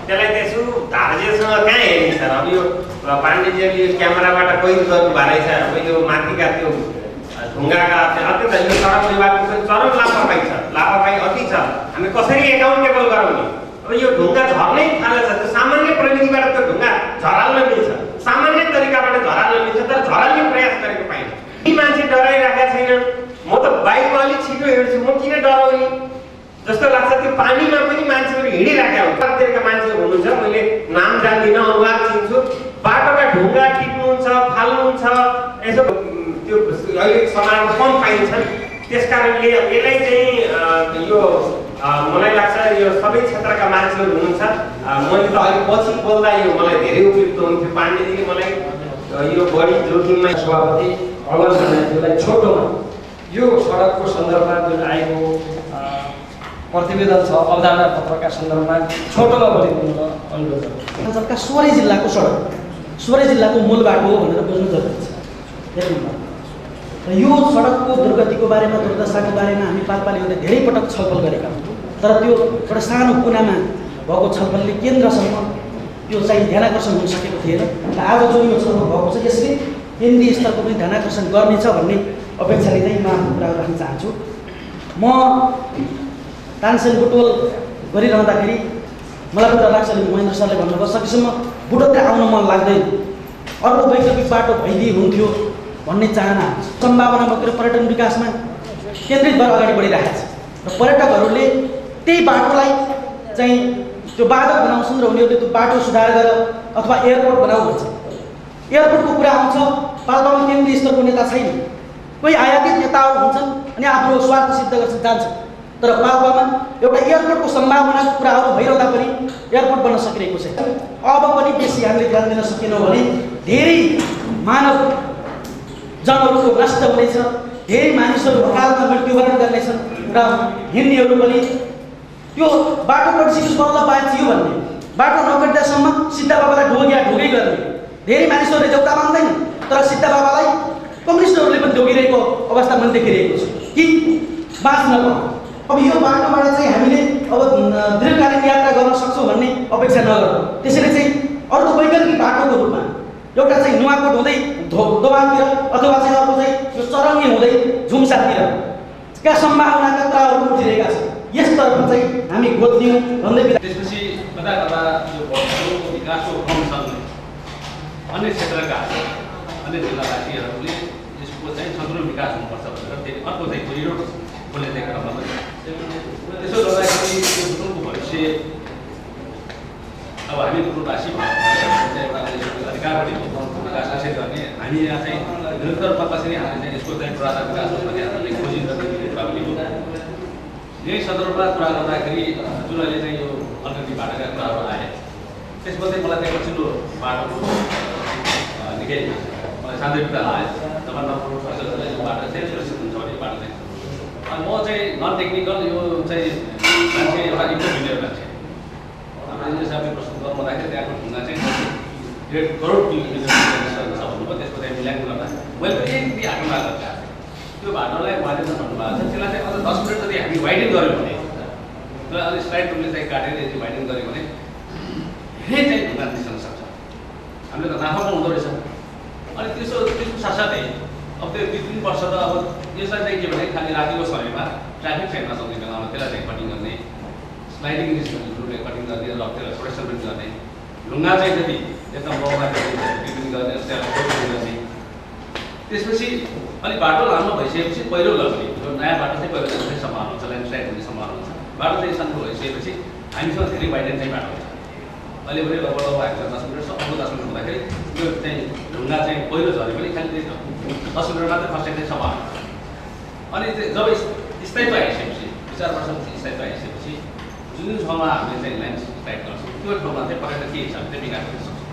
Speaker 3: त्यसलाई त्यसो धार्जेसँग कहाँ हेर्ने छ। अब यो पाण्डेजीले यो क्यामेराबाट कैद गर्नु भएको रहेछ। अब यो माथिका त्यो ढुङ्गाका अत्यन्त यो सडक विभागको पनि चरम लापरवाही छ, लापरवाही अति छ। हामी कसरी एकाउन्टेबल गराउने? अब यो ढुङ्गा झर्नै थालेछ। त्यो सामान्य प्रविधिबाट त्यो ढुङ्गा झराल्न मिल्छ, सामान्य तरिकाबाट झराल्न मिल्छ, तर झराल्ने प्रयास गरेको पाइन्छ। यी मान्छे डराइरहेका छैन। म त बाइकमा अलिक छिटो हिँड्छु, म किन डराउने जस्तो लाग्छ। त्यो पानीमा पनि मान्छेहरू हिँडिरहेका हुन्छ। प्रत्येकका मान्छेहरू हुनुहुन्छ, मैले नाम जान्दिनँ, अनुहार चिन्छु। बाटोमा ढुङ्गा टिप्नुहुन्छ, फाल्नुहुन्छ, यसो त्यो अहिले समाजमा कम पाइन्छ। त्यस कारणले यसलाई चाहिँ यो मलाई लाग्छ यो सबै क्षेत्रका मान्छेहरू हुनुहुन्छ। मैले त अलिक पछि बोल्दा यो मलाई धेरै उपयुक्त हुन्थ्यो। पाण्डेजीले मलाई यो बढी जोखिममा
Speaker 1: सभापति अगमज्यूलाई छोटोमा यो सडकको सन्दर्भमा जुन आएको प्रतिवेदन छ अवधारणा पत्रका सन्दर्भमा छोटोमा बोलिदिनु अनुरोध गर्छु।
Speaker 4: अञ्चलका सोह्रै जिल्लाको सडक, सोह्रै जिल्लाको मूल बाटो हो भनेर बुझ्नु जरुरी छ। र यो सडकको दुर्गतिको बारेमा, दुर्दशाको बारेमा हामी पाल्पाले धेरै पटक छलफल गरेका हौँ। तर त्यो एउटा सानो कुनामा भएको छलफलले केन्द्रसम्म यो चाहिँ ध्यानाकर्षण हुन सकेको थिएन। र आज जो यो छलफल भएको छ यसले केन्द्रीय स्तरको पनि ध्यानाकर्षण गर्नेछ भन्ने अपेक्षाले चाहिँ म आफ्नो कुरा राख्न चाहन्छु। म तानसेन बुटोल गरिरहँदाखेरि मलाई कुरा लाग्छ महेन्द्र सरले भन्नुभयो सकेसम्म बुटोलतिर आउन मन लाग्दैन, अर्को वैकल्पिक बाटो भइदिए हुन्थ्यो भन्ने चाहना, सम्भावना बोकेर पर्यटन विकासमा केन्द्रित भएर अगाडि बढिरहेको छ। र पर्यटकहरूले त्यही बाटोलाई चाहिँ त्यो बाधक बनाउँछन् र उनीहरूले त्यो बाटो सुधार गरेर अथवा एयरपोर्ट बनाऊ भन्छ। एयरपोर्टको कुरा आउँछ, पाल्पामा केन्द्रीय स्तरको नेता छैन, कोही आयातित नेताहरू हुन्छन् अनि आफ्नो स्वार्थ सिद्ध गर्छन् जान्छन्। तर पाल्पामा एउटा एयरपोर्टको सम्भावनाको कुराहरू भइरहँदा पनि एयरपोर्ट बन्न सकिरहेको छैन। अब पनि बेसी हामीले ध्यान दिन सकेनौँ भने धेरै मानव जनहरूको नष्ट हुनेछ, धेरै मानिसहरू अकालमा मृत्युवरण गर्नेछन् र हिँड्नेहरू पनि त्यो बाटो पट्टि बल्ल बाँचियो भन्ने बाटो नकट्दासम्म सीता बाबालाई ढोगै गर्ने धेरै मानिसहरूले देउता मान्दैन, तर सीता बाबालाई कम्युनिस्टहरूले पनि ढोगिरहेको अवस्था पनि देखिरहेको छ कि बाँच्नको। अब यो बाटोबाट चाहिँ हामीले अब दीर्घकालीन यात्रा गर्न सक्छौँ भन्ने अपेक्षा नगरौँ। त्यसैले चाहिँ अर्को वैकल्पिक बाटोको रूपमा एउटा चाहिँ नुवाकोट हुँदै दोभानतिर अथवा चाहिँ अर्को चाहिँ यो चरङ्गे हुँदै झुम्सातिर सम्भावनाका कुराहरू उठिरहेका छन्। यसतर्फ चाहिँ हामी गोद दिउँ भन्दै
Speaker 5: त्यसपछि कता कता यो भोटको विकासको क्रमसँग अन्य क्षेत्रका अन्य जिल्लावासीहरूले यसको चाहिँ सदृढ विकास हुनुपर्छ भनेर फेरि अर्को चाहिँ पहिरो खोल्ने चाहिँ क्रममा पनि त्यसो गर्दाखेरि यो बुटुलको भविष्य अब हामी बुटुलवासी एउटा अधिकार पनि विकास निश्चित गर्ने हामी यहाँ चाहिँ निरन्तर रूपमा कसरी हामीले चाहिँ यसको चाहिँ पूर्वाधार विकास होस् भन्ने हामीले खोजिरहने कुरा पनि हो। यही सन्दर्भमा कुरा गर्दाखेरि जुन अहिले चाहिँ यो अल्टरनेटिभ बाटोका कुराहरू आए त्यसमध्ये मलाई चाहिँ पछिल्लो बाटोको निकै मलाई सान्दर्भिकता लाग्यो। तपाईँ यो बाटो चाहिँ सुरक्षित हुन्छ भने यो बाटो चाहिँ अनि म चाहिँ नन टेक्निकल यो चाहिँ मान्छे एउटा इन्टरमिडिएट मान्छे हामीले हिसाबले प्रस्तुत गर्नु पर्दाखेरि त्यहाँको ढुङ्गा चाहिँ 1.5 करोड किलोमिटर छ भन्नुभयो। त्यसको चाहिँ मिलान गर्दा मैले पनि यति आएको लाग्छ त्यो बाटोलाई उहाँले चाहिँ भन्नुभएको छ त्यसलाई चाहिँ अझ 10 मिनट जति हामी वाइडिङ गऱ्यौँ भने र अलिक स्लाइड रूपले चाहिँ काटेर यदि वाइडिङ गऱ्यो भने धेरै चाहिँ ढुङ्गा निस्कन सक्छ। हामीले त नाफा पनि हुँदो रहेछ। अनि त्यसको साथसाथै अब त्यो 2-3 वर्ष त अब यसलाई चाहिँ के भने खालि रातिको समयमा ट्राफिक छैन सक्ने बेलामा त्यसलाई चाहिँ कटिङ गर्ने स्लाइडिङ रूपले कटिङ गर्ने र त्यसलाई प्रोटेक्सन पनि गर्ने ढुङ्गा चाहिँ जति एकदम लगाउँदाखेरि गर्ने त्यसलाई गर्ने। त्यसपछि अलिक बाटो लामो भइसकेपछि पहिरो लग्ने जो नयाँ बाटो चाहिँ पहिरो जाने सम्भावना हुन्छ, ल्यान्डस्लाइड हुने सम्भावना हुन्छ। बाटो चाहिँ सानो भइसकेपछि हामीसँग धेरै वाइडेन चाहिँ बाटो हुन्छ। अहिले पनि लगभग हामीलाई 10 मिनट छ, अर्को 10 मिनट हुँदाखेरि यो चाहिँ ढुङ्गा चाहिँ पहिरो झरे पनि खालि 10 मिनट मात्रै खस्ने सम्भावना हुन्छ। अनि जब स्थायित्व आइसकेपछि 4 वर्षपछि स्थायित्व आइसकेपछि जुन ठाउँमा हामीले चाहिँ ल्यान्डस्लाइड गर्छौँ त्यो ठाउँमा चाहिँ पर्यटकीय हिसाबले चाहिँ विकास गर्न सक्छौँ।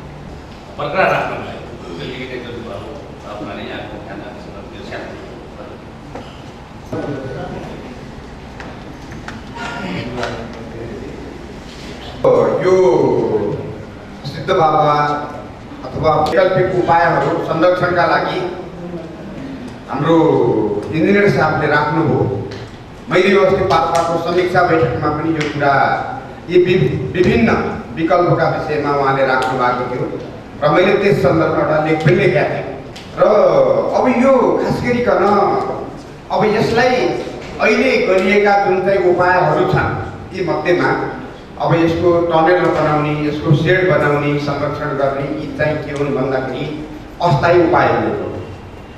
Speaker 5: बरकरार राख्नको लागि डेलिगेटेड कुराहरू अपनाने यहाँको ध्यान राख्छ।
Speaker 6: यो सिद्ध बाबा अथवा वैकल्पिक उपायहरू संरक्षणका लागि हाम्रो इन्जिनियर साहबले राख्नुभयो। मैले अस्ति पाल्पाको समीक्षा बैठकमा पनि यो कुरा यी विभिन्न विकल्पका विषयमा उहाँले राख्नु भएको थियो र मैले त्यस सन्दर्भमा एउटा लेख पनि लेखेका थिएँ। र अब यो खास गरिकन अब यसलाई अहिले गरिएका जुन चाहिँ उपायहरू छन् यी मध्येमा अब यसको टनेल बनाउने, यसको सेड बनाउने, संरक्षण गर्ने यी चाहिँ के हुन् भन्दाखेरि अस्थायी उपायहरू हो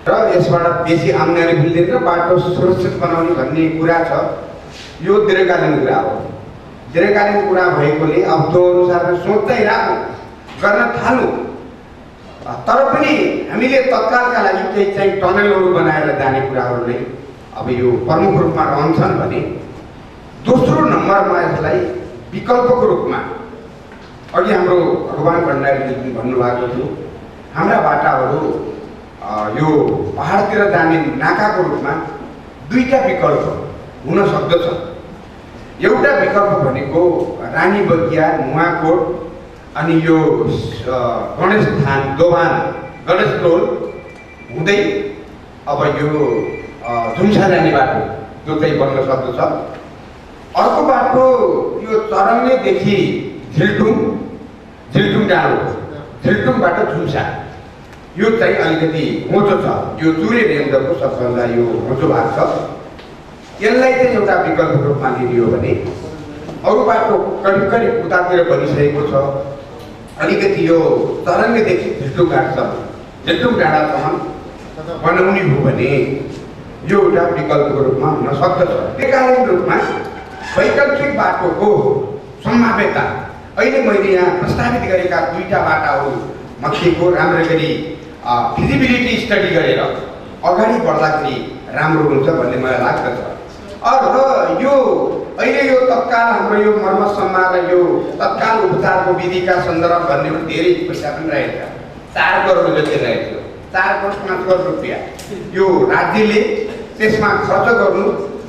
Speaker 6: र यसबाट बेसी आम्दानी मिल्दैन र बाटो सुरक्षित बनाउने भन्ने कुरा छ। यो दीर्घकालीन कुरा हो। दीर्घकालीन कुरा भएकोले अब त्यो अनुसार सोच्दै राखौँ, गर्न थालौँ। तर पनि हामीले तत्कालका लागि केही चाहिँ टनलहरू बनाएर जाने कुराहरू नै अब यो प्रमुख रूपमा रहन्छन् भने दोस्रो नम्बरमा यसलाई विकल्पको रूपमा अघि हाम्रो भगवान भण्डारीले भन्नुभएको थियो हाम्रा बाटाहरू यो पहाडतिर जाने नाकाको रूपमा दुईटा विकल्प हुन सक्दछ। एउटा विकल्प भनेको रानी बगिया, नुवाकोट अनि यो गणेश थान दोभान गणेश टोल हुँदै अब यो झुम्सा जाने बाटो जो चाहिँ बन्न सक्दछ। अर्को बाटो यो चरङ्गेदेखि झिल्टुङ डाँडो, झिल्टुङबाट झुम्सा यो चाहिँ अलिकति होचो छ। यो चुरे रेन्जको सबभन्दा यो होचो भाग छ। यसलाई चाहिँ एउटा विकल्पको रूपमा लिइयो भने अरू बाटो करिब करिब उतातिर बनिसकेको छ। अलिकति यो चरङ्गेदेखि झिल्टुङ डाँडासम्म बनाउने हो भने यो एउटा विकल्पको रूपमा हुन सक्दछ। दीर्घकालीन रूपमा वैकल्पिक बाटोको सम्भाव्यता अहिले मैले यहाँ प्रस्तावित गरेका दुईटा बाटाहरू मध्येको राम्रो गरी फिजिबिलिटी स्टडी गरेर अगाडि बढ्दाखेरि राम्रो हुन्छ भन्ने मलाई लाग्दछ। र यो अहिले यो तत्काल हाम्रो यो मर्मसम्म र यो तत्काल उपचारको विधिका सन्दर्भ भन्ने धेरै पैसा पनि रहेछ। 4 करोड जति रहेछ। 4 करोड 5 करोड रुपियाँ यो राज्यले त्यसमा खर्च गर्नु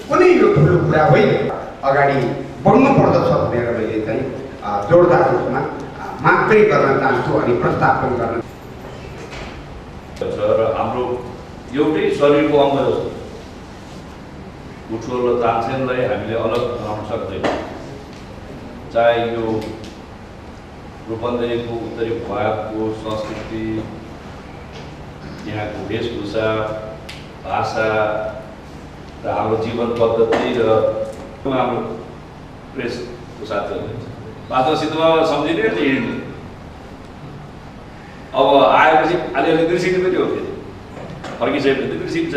Speaker 6: कुनै यो ठुलो कुरा होइन। अगाडि बढ्नु पर्दछ भनेर मैले चाहिँ जोडदार रूपमा माग पनि गर्न चाहन्छु अनि प्रस्ताव पनि गर्न
Speaker 7: र हाम्रो एउटै शरीरको अङ्ग जस्तो गुठो र तानसेनलाई हामीले अलग बनाउन सक्दैन। चाहे यो रूपन्देहीको उत्तरी भागको संस्कृति, यहाँको वेशभूषा, भाषा र हाम्रो जीवन पद्धति र हाम्रो प्रेसको साथीहरूले पात्रसितमा सम्झिने र हिँड्ने। अब आएपछि अलिअलि बिर्सिने पनि हो, फेरि फर्किसकेपछि बिर्सिन्छ।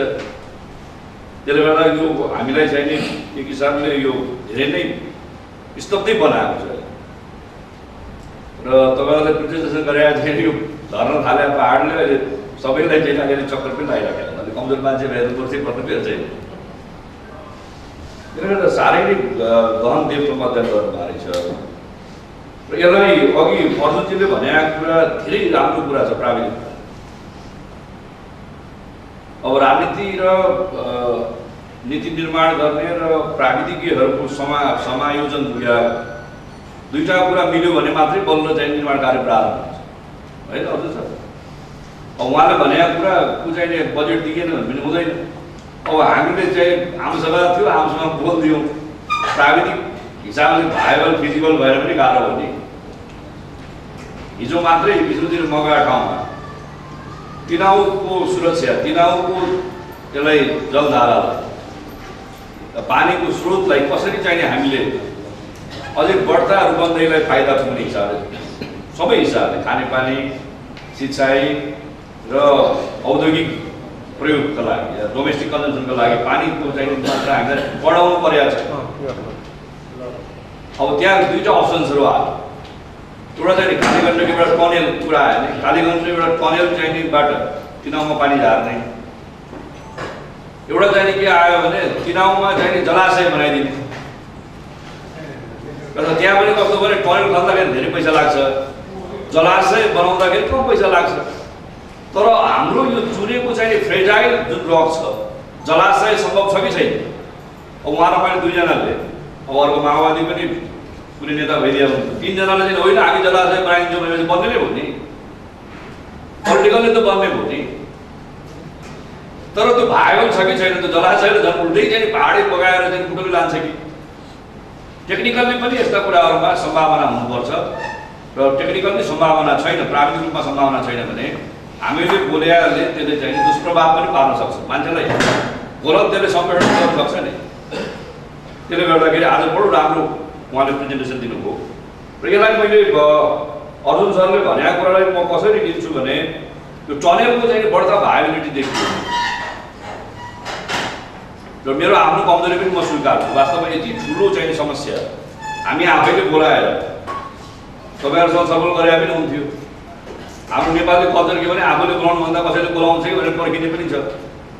Speaker 7: त्यसले गर्दा यो हामीलाई चाहिँ नि एक हिसाबले यो धेरै नै स्तब्धै बनाएको छ। र तपाईँहरूले प्रेजेन्टेसन गरेर चाहिँ यो झर्न थाले पाहाडले अहिले सबैलाई चाहिँ अलिअलि चक्कर पनि लागिरहेको छ। अलिक कमजोर मान्छे भएर पर्नु फेरि चाहिँ त्यसले गर्दा शारीरिक गहन देवको अध्ययन गर्नुभएको रहेछ। र यसलाई अघि अर्जुनजीले भनेको कुरा धेरै राम्रो कुरा छ, प्राविधिक। अब राजनीति र नीति निर्माण गर्ने र प्राविधिकीहरूको समायोजन या दुईटा कुरा मिल्यो भने मात्रै बल्ल चाहिँ निर्माण कार्य प्रारम्भ हुन्छ, होइन हजुर सर? अब उहाँले भनेको कुराको चाहिँ बजेट दिएन भने हुँदैन। अब हामीले चाहिँ आमसभा थियो, आमसभा बोलिदियौँ, प्राविधिक हिसाबले भाइबल फिजिबल भएर पनि गाह्रो हो नि। हिजो मात्रै विष्णुजी मगाएको ठाउँमा तिनाउको सुरक्षा, तिनाउको त्यसलाई जलधारालाई, पानीको स्रोतलाई कसरी चाहिने हामीले अझै बढ्ता रूपन्देहीलाई फाइदा पुग्ने हिसाबले, सबै हिसाबले खानेपानी, सिँचाइ र औद्योगिक प्रयोगका लागि, डोमेस्टिक कन्जम्सनको लागि पानीको चाहिने मात्रा हामीलाई बढाउनु परेको छ। अब त्यहाँ दुईवटा अप्सन्सहरू आयो। एउटा चाहिँ कालीगण्डको एउटा टनेल कुरा आयो भने कालीगण्डको एउटा टनेल चाहिनेबाट तिनाउमा पानी झार्ने, एउटा चाहिँ के आयो भने तिनाउमा चाहिँ जलाशय बनाइदिने। र त्यहाँ पनि कस्तो भने टनेल खन्दाखेरि धेरै पैसा लाग्छ, जलाशय बनाउँदाखेरि कम पैसा लाग्छ। तर हाम्रो यो चुनेको चाहिँ फ्रेजाइल जुन रक छ, जलाशय सम्भव छ कि छैन? अब उहाँ र मैले दुईजनाले, अब अर्को माओवादी पनि कुनै नेता भइदियो भने तीनजनाले चाहिँ होइन हामी जलाशय बनाइदिन्छौँ भनेपछि बन्ने नै हो नि, पोलिटिकलले त बन्ने हो नि। तर त्यो भाइबल छ कि छैन? त्यो जलाशयले झन् उल्टै चाहिँ पहाडै बगाएर चाहिँ कुटोले लान्छ कि? टेक्निकल्ली पनि यस्ता कुराहरूमा सम्भावना हुनुपर्छ। र टेक्निकल्ली सम्भावना छैन, प्राविधिक रूपमा सम्भावना छैन भने हामीले बोलेले त्यसले चाहिँ दुष्प्रभाव पनि पार्न सक्छ, मान्छेलाई गलत त्यसले सम्प्रेषण गर्न सक्छ नि। त्यसले गर्दाखेरि आज बडो राम्रो उहाँले प्रेजेन्टेसन दिनुभयो। र यसलाई मैले अर्जुन सरले भनेको कुरालाई म कसरी लिन्छु भने यो टनेलको चाहिँ बढ्ता भाइबिलिटी देखियो र मेरो आफ्नो कमजोरी पनि म स्वीकार्छु। वास्तवमा यति ठुलो चाहिँ समस्या हामी आफैले बोलाएर तपाईँहरूसँग छलफल गरे पनि हुन्थ्यो। हाम्रो नेपाली कल्चर के भने आफूले बोलाउनुभन्दा कसैले बोलाउँछ कि भनेर पर्खिने पनि छ।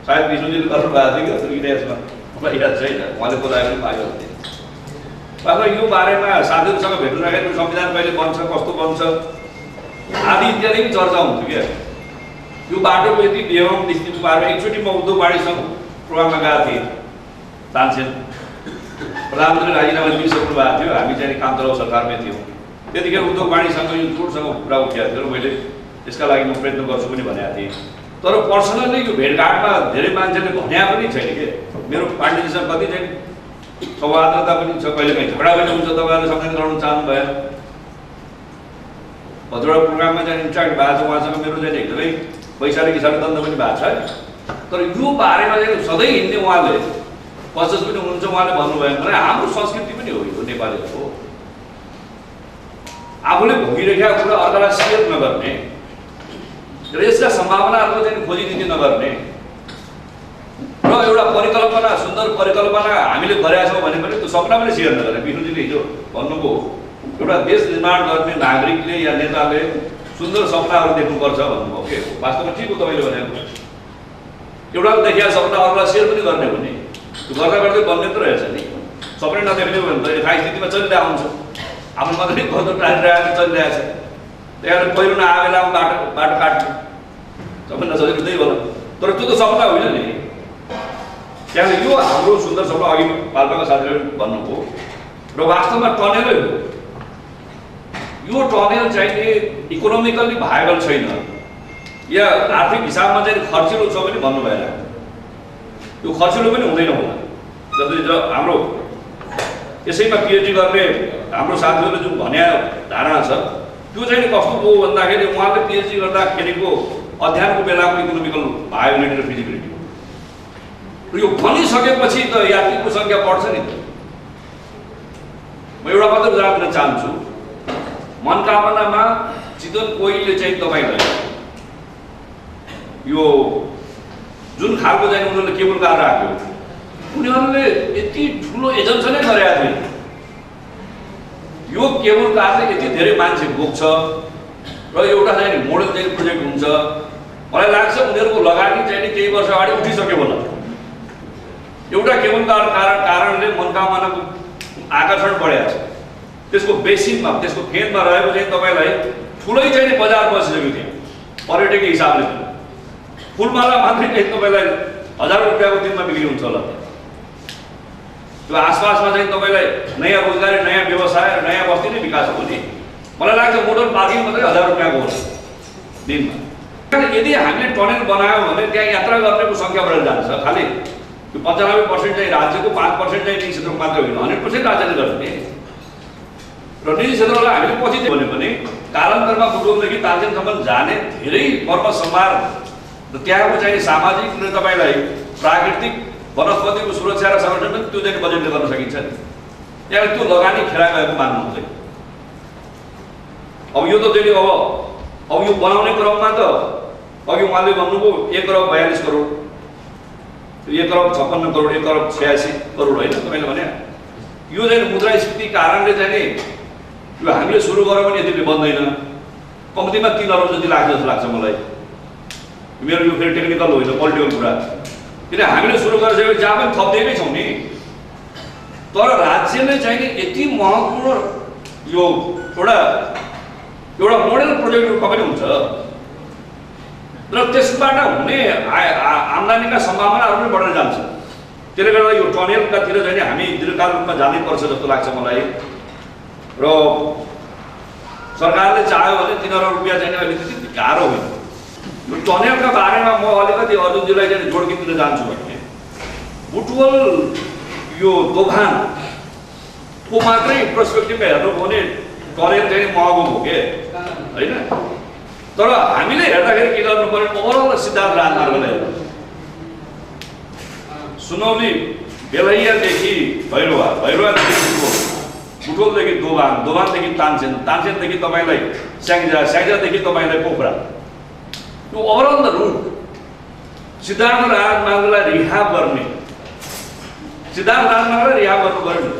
Speaker 7: सायद विष्णुजीले गर्नुभएको थियो कि इतिहासमा, मलाई याद छैन, उहाँले बोलाएर पनि पायो भने। वास्तव यो बारेमा साथीहरूसँग भेट्नु राखेको संविधान कहिले बन्छ, कस्तो बन्छ आदि इत्यादि पनि चर्चा हुन्थ्यो क्या। यो बाटोको यति बेहोम स्थितिको बारेमा एकचोटि म उद्धव वाणीसँग प्रोग्राममा गएको थिएँ तानसेन। प्रधानमन्त्री राजीनामा दिइसक्नु भएको थियो, हामी चाहिँ कामचलाउ सरकारमै थियौँ। त्यतिखेर उद्धव वाणीसँग यो जोडसँग कुरा उठेको थियो र मैले यसका लागि म प्रयत्न गर्छु पनि भनेको थिएँ। तर पर्सनल्ली यो भेटघाटमा धेरै मान्छेले भन्या पनि छैन कि मेरो पार्टीसँग कति चाहिँ सौहार्दता पनि छ, कहिलेकाहीँ झगडा पनि हुन्छ, तपाईँहरूले सम्झना गराउन चाहनु भएन। कतिवटा प्रोग्राममा चाहिँ इन्ट्याक्ट भएको छ, उहाँसँग मेरो चाहिँ एकदमै पैसाले किसाले दण्ड पनि भएको छ। तर यो बारेमा चाहिँ सधैँ हिँड्ने उहाँले पचस पनि हुनुहुन्छ, उहाँले भन्नुभयो भने हाम्रो संस्कृति पनि हो यो नेपालीहरूको। आफूले भोगिरहेका कुरा अर्कालाई सेयर नगर्ने र यसका सम्भावनाहरूको चाहिँ खोजिदिने नगर्ने र एउटा परिकल्पना, सुन्दर परिकल्पना हामीले गरेका छौँ भने पनि त्यो सपना पनि सेयर नगर्ने। विष्णुजीले हिजो भन्नुभयो एउटा देश निर्माण गर्ने नागरिकले या नेताले सुन्दर सपनाहरू देख्नुपर्छ भन्नुभयो के? वास्तवमा ठिक हो तपाईँले भनेको। एउटा देखिया सपना अरूलाई सेयर पनि गर्ने हो नि, त्यो गर्दा गर्दै बन्ने त रहेछ नि। सपना नदेख्ने हो भने त यथास्थितिमा चलिरहेको हुन्छ, आफ्नो मात्रै घर टाढिरहेको चलिरहेको छ। त्यहाँ पहिरो नआए बेलामा बाटो काट्नु सबभन्दा सजिलो त्यही होला। तर त्यो त सपना होइन नि। त्यहाँ यो हाम्रो सुन्दर सपना अघि पाल्पाका साथीहरूले भन्नुभयो र वास्तवमा टनेलै हो। यो टनेल चाहिँ इकोनोमिकल्ली भाइबल छैन या आर्थिक हिसाबमा चाहिँ खर्चिलो छ पनि भन्नु भएन। यो खर्चिलो पनि हुँदैन होला। जसले हाम्रो यसैमा पिएचडी गर्ने हाम्रो साथीहरूले जुन भन्या धारणा छ त्यो चाहिँ कस्तो हो भन्दाखेरि उहाँले पिएचडी गर्दाखेरिको अध्ययनको बेलाको इकोनोमिकल भाइबिलिटी र फिजिबिलिटी हो। यो भनिसकेपछि त यात्रीको सङ्ख्या बढ्छ नि त। म एउटा मात्र उदाहरण दिन चाहन्छु। मनकामनामा चितवन कोइलले चाहिँ तपाईँलाई यो जुन खालको चाहिँ उनीहरूले केबल कार राख्यो उनीहरूले यति ठुलो एजेन्सनै गरेका थिए। यो केबल कारले यति धेरै मान्छे बोक्छ र एउटा चाहिँ मोडल चाहिँ प्रोजेक्ट हुन्छ। मलाई लाग्छ उनीहरूको लगानी चाहिँ केही वर्ष अगाडि उठिसक्यो होला। एउटा केबल कार कारणले मनकामनाको आकर्षण बढेको छ। त्यसको बेसिनमा त्यसको फेदमा रहेको चाहिँ तपाईँलाई ठुलै चाहिँ बजार बसिसकेको थियो पर्यटकीय हिसाबले। फुलमाला मात्रै चाहिँ तपाईँलाई 1000 रुपियाँको दिनमा बिक्री हुन्छ होला। त्यो आसपासमा चाहिँ तपाईँलाई नयाँ रोजगारी, नयाँ व्यवसाय र नयाँ बस्ती नै विकास हो भने मलाई लाग्छ मोटर पार्किङ मात्रै 1000 रुपियाँको हुन्छ दिनमा। यदि हामीले टनेल बनायौँ भने त्यहाँ यात्रा गर्नेको सङ्ख्या बढेर जान्छ। खालि यो 95% चाहिँ राज्यको 5% चाहिँ निजी क्षेत्रमा मात्रै होइन, 100% राज्यले गर्ने र निजी क्षेत्रलाई हामीले पछि भने पनि कालान्तरमा बुटवलदेखि तानसेनसम्म जाने धेरै पर्व सम्भार र त्यहाँको चाहिँ सामाजिक र तपाईँलाई प्राकृतिक वनस्पतिको सुरक्षा र संरक्षण पनि त्यो चाहिँ बजेटले गर्न सकिन्छ नि। त्यहाँ त्यो लगानी खेला गएको मान्नुहुन्छ। अब यो त चाहिँ अब यो बनाउने क्रममा त अघि उहाँले भन्नुभयो 1,42 करोड, 1,56 करोड, 1,86 करोड होइन तपाईँले भने। यो चाहिँ मुद्रास्फीति कारणले चाहिँ नि यो हामीले सुरु गऱ्यौँ भने यतिले बन्दैन। कम्तीमा 3 अरब जति लाग्छ जस्तो लाग्छ मलाई। मेरो यो फेरि टेक्निकल होइन, पोलिटिकल कुरा। किन हामीले सुरु गरिसकेपछि जहाँ पनि थप्दैकै छौँ नि। तर राज्यले चाहिँ नि यति महत्त्वपूर्ण यो एउटा मोडल प्रोजेक्ट रूपमा पनि हुन्छ र त्यसबाट हुने आम्दानीका सम्भावनाहरू पनि बढेर जान्छ। त्यसले गर्दा यो टनेलकातिर चाहिँ हामी दीर्घकाल रूपमा जानैपर्छ जस्तो लाग्छ मलाई। र सरकारले चाह्यो भने 3 अरब रुपियाँ चाहिँ अलिकति गाह्रो होइन। यो टनेलका बारेमा म अलिकति अर्जुनजीलाई चाहिँ जोड्की दिन जान्छु भने बुटवल यो दोभानको मात्रै पर्सपेक्टिभमा हेर्नु भने टनेल चाहिँ महँगो हो के होइन। तर हामीले हेर्दाखेरि के गर्नु पर्यो, ओभरअल सिद्धार्थ राजमार्गलाई हेर्नु। सुनौली बेलैयादेखि भैरवा, भैरवादेखि बुटवलदेखि दोभान, दोभानदेखि तानसेन, तानसेनदेखि तपाईँलाई स्याङ्जा, स्याङ्जादेखि तपाईँलाई पोखरा। यो ओभरअल द रुट सिद्धार्थ राजमार्गलाई रिहाब गर्ने, सिद्धार्थ राजमार्गलाई रिहाब गर्नु पर्यो नि।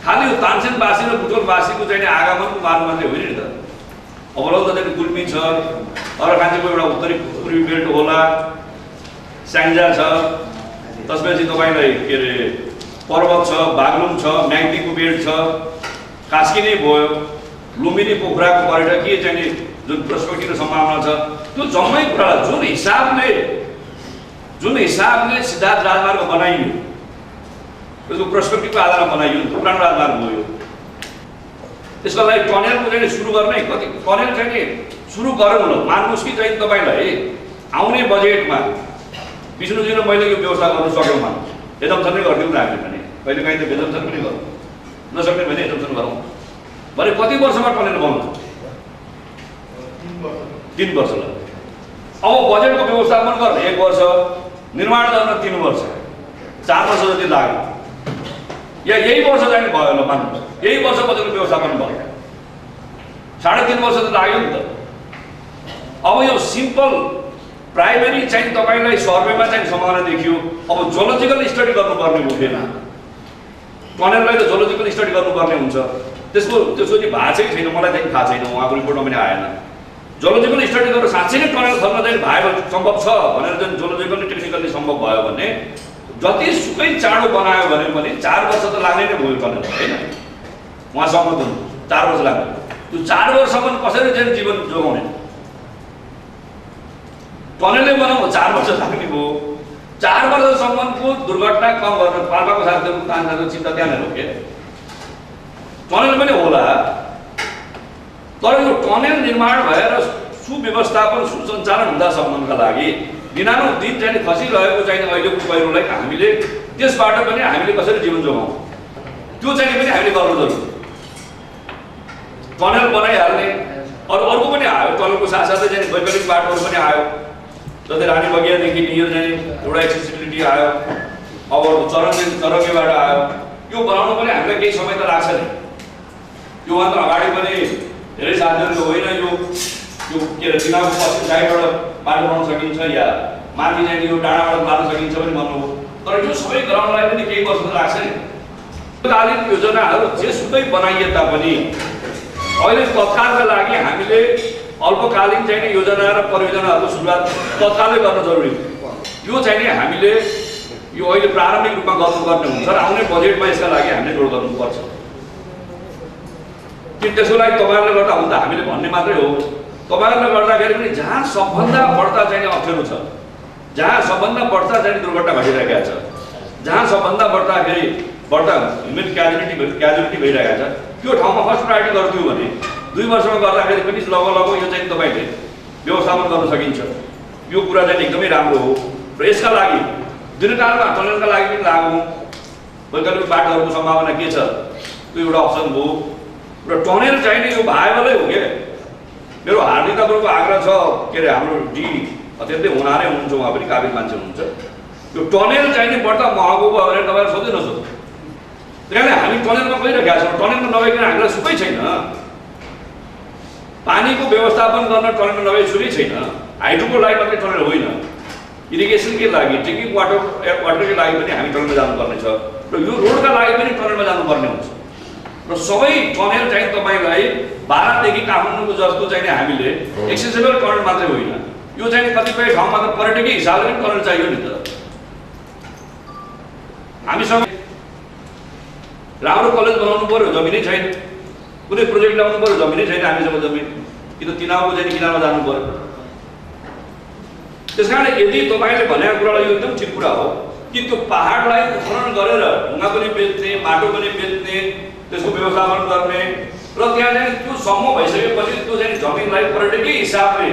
Speaker 7: खालि यो तानसेनवासी र बुटवलवासीको चाहिँ आगमनको मार्ग मात्रै होइन नि त। ओभरअल त चाहिँ गुल्मी छ, अर्घाखाँचीको एउटा पूर्वी बेल्ट होला, स्याङ्जा छ, त्यसपछि तपाईँलाई के अरे पर्वत छ, बागलुङ छ, म्याग्दीको बेल्ट छ, कास्की नै भयो, लुम्बिनी पोखराको पर्यटकीय चाहिँ जुन पर्सपेक्टिभ र सम्भावना छ त्यो जम्मै कुरालाई जुन हिसाबले सिद्धार्थ राजमार्ग बनाइयो त्यसको पर्सपेक्टिभको आधारमा बनाइयो पुरानो राजमार्ग हो यो। त्यसको लागि टनेलको चाहिँ सुरु गर्ने कति टनेल चाहिँ नि सुरु गरौँ न। मान्नुहोस् कि चाहिँ तपाईँलाई आउने बजेटमा विष्णुजीले मैले यो व्यवस्था गर्नु सक्यौँ मान्नु एजम्सन नै गरिदिउँ न हामीले भने कहिले काहीँ त एजम्सन पनि गरौँ, नसक्ने भने एजम्सन गरौँ भने कति वर्षमा टनेल बनाउँछ? 3 वर्ष लाग्छ। अब बजेटको व्यवस्थापन गर्ने 1 वर्ष, निर्माण गर्न 3 वर्ष, 4 वर्ष जति लाग्यो। या यही वर्ष चाहिँ भयो होला मान्नुहोस्, यही वर्ष बजेटको व्यवस्थापन भयो, 3.5 वर्ष त लाग्यो नि त। अब यो सिम्पल प्राइमेरी चाहिँ तपाईँलाई सर्वेमा चाहिँ सम्भावना देखियो। अब जोलोजिकल स्टडी गर्नुपर्ने हो फेरि टनेललाई त जोलोजिकल स्टडी गर्नुपर्ने हुन्छ। त्यसको चाहिँ भएको छैन, मलाई चाहिँ थाहा छैन, उहाँको रिपोर्टमा पनि आएन। जोलोजिकल स्टडी गरेर साँच्चै नै टनेल खन्न चाहिँ भाइबल सम्भव छ भनेर चाहिँ जोलोजिकल्ली टेक्निकल्ली सम्भव भयो भने जतिसुकै चाँडो बनायो भने पनि 4 वर्ष त लाग्ने नै भयो टनेल होइन। उहाँसम्म त 4 वर्ष लाग्यो। त्यो 4 वर्षसम्म कसरी चाहिँ जीवन जोगाउने? टनेलले बनाउनु 4 वर्ष लाग्ने भयो। 4 वर्षसम्मको दुर्घटना कम गर्न पाल्पाको साथीहरूको तानजाको चिन्ता त्यहाँनिर हो के। टनेल पनि होला तर यो टनेल निर्माण भएर सुव्यवस्थापन सुसञ्चालन हुँदासम्मका लागि दिनानुदिन चाहिँ खसिरहेको चाहिँ अहिलेको पहिरोलाई हामीले त्यसबाट पनि हामीले कसरी जीवन जोगाउँ त्यो चाहिँ पनि हामीले गर्नु जरुरी। टनल बनाइहाल्ने अर्को पनि आयो, टनलको साथसाथै चाहिँ वैकल्पिक बाटोहरू पनि आयो, जस्तै रानी बगियादेखि लिएर चाहिँ एउटा एक्सेसिबिलिटी आयो, अब चरङ्गेबाट आयो। यो बनाउनु पनि हामीलाई केही समय त लाग्छ नि, यो मात्र अगाडि पनि धेरै साथीहरूको होइन, यो के अरे दिनाको पश्चिम साइडबाट बाटो बनाउन सकिन्छ या माथि चाहिँ यो डाँडाबाट बाँध्न सकिन्छ पनि भन्नुभयो, तर यो सबै गराउनलाई पनि केही वर्ष त लाग्छ नि। कालीन योजनाहरू जेसुकै बनाइए तापनि अहिले तत्कालका लागि हामीले अल्पकालीन चाहिँ योजना र परियोजनाहरूको सुरुवात तत्कालै गर्न जरुरी हो। यो चाहिँ हामीले यो अहिले प्रारम्भिक रूपमा गर्नुपर्ने हुन्छ र आउने बजेटमा यसका लागि हामीले जोड गर्नुपर्छ। कि त्यसको लागि तपाईँहरूले गर्दा हुन्छ हामीले भन्ने मात्रै हो, तपाईँहरूले गर्दाखेरि पनि जहाँ सबभन्दा बढ्ता चाहिँ अप्ठ्यारो छ, जहाँ सबभन्दा बढ्ता चाहिँ दुर्घटना घटिरहेका छ, जहाँ सबभन्दा बढ्ता ह्युमन क्याजुअलिटी भइरहेको छ, त्यो ठाउँमा फर्स्ट प्रायोरिटी गरिदियो भने 2 वर्षमा गर्दाखेरि पनि लगभग यो चाहिँ तपाईँले व्यवस्थापन गर्न सकिन्छ। यो कुरा चाहिँ एकदमै राम्रो हो र यसका लागि दीर्घकालमा टनलका लागि पनि लागु वैकल्पिक बाटोहरूको सम्भावना के छ त्यो एउटा अप्सन हो र टनल चाहिने यो भाइबलै हो के। मेरो हार्दिक तपाईँको आग्रह छ, के अरे हाम्रो डी अत्यन्तै हुनारै हुनुहुन्छ, उहाँ पनि काबिल मान्छे हुनुहुन्छ, यो टनल चाहिने बढ्दा महँगो भयो भने तपाईँहरू सोध्दै नसोध्नु। त्यहाँले हामी टनलमा गइरहेका छौँ, टनलमा नभइकन हामीलाई सुकै छैन, पानीको व्यवस्थापन गर्न टनलमा नभए सुकै छैन। हाइड्रोको लागि मात्रै टनल होइन, इरिगेसनकै लागि ड्रिङ्किङ वाटरकै लागि पनि हामी टनलमा जानुपर्ने छ र यो रोडका लागि पनि टनलमा जानुपर्ने हुन्छ र सबै टनल चाहिँ तपाईँलाई भारतदेखि काठमाडौँको जस्तो चाहिँ हामीले एक्सेसिबल टनल मात्रै होइन, यो चाहिँ कतिपय ठाउँमा त पर्यटकीय हिसाबले पनि टनल चाहियो नि त। हामीसँग राम्रो कलेज बनाउनु पर्यो, जमिनै छैन, कुनै प्रोजेक्ट ल्याउनु पर्यो, जमिनै छैन हामीसँग जमिन, कि त तिनीहरूको चाहिँ किनारमा जानु पर्यो। त्यस कारण यदि तपाईँले भनेको कुरालाई यो एकदम ठिक कुरा हो कि त्यो पहाडलाई उत्खनन गरेर ढुङ्गा पनि बेच्ने, माटो पनि बेच्ने, त्यसको व्यवस्थापन गर्ने र त्यहाँ चाहिँ त्यो सम्म भइसकेपछि त्यो चाहिँ जमिनलाई पर्यटकीय हिसाबले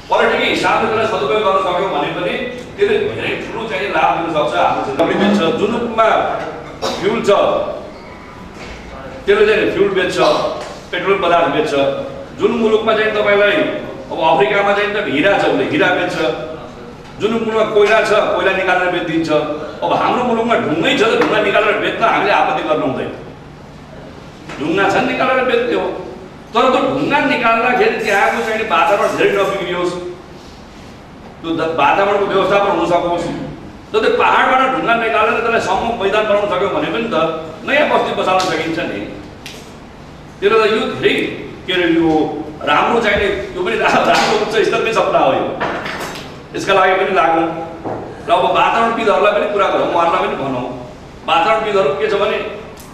Speaker 7: त्यसलाई सदुपयोग गर्न सक्यौँ भने पनि त्यसले धेरै ठुलो चाहिँ लाभ दिन सक्छ। हाम्रो जमिन बेच्छ, जुनुकमा फ्युल छ त्यसले चाहिँ फ्युल बेच्छ, पेट्रोल पदार्थ बेच्छ। जुन मुलुकमा चाहिँ तपाईँलाई अब अफ्रिकामा चाहिँ त हिरा छ, उसले हिरा बेच्छ, जुन मुलुकमा कोइला छ कोइला निकालेर बेचिदिन्छ। अब हाम्रो मुलुकमा ढुङ्गै छ त ढुङ्गा निकालेर बेच्न हामीले आपत्ति गर्नु हुँदैन, ढुङ्गा छन् निकालेर बेच्ने हो, तर त्यो ढुङ्गा निकाल्दाखेरि त्यहाँको चाहिँ वातावरण धेरै नबिग्रियोस्, त्यो वातावरणको व्यवस्थापन हुन सकोस्। जस्तै पहाडबाट ढुङ्गा निकालेर त्यसलाई सम्म मैदान बनाउन सक्यौँ भने पनि त नयाँ बस्ती बसाल्न सकिन्छ नि। त्यसले त यो धेरै के अरे यो राम्रो चाहिने, यो पनि राम्रो उच्च स्तरकै सपना हो। यो यसका लागि पनि लागौँ र अब वातावरणविदहरूलाई पनि कुरा गरौँ, उहाँहरूलाई पनि भनौँ। वातावरणविदहरू के छ भने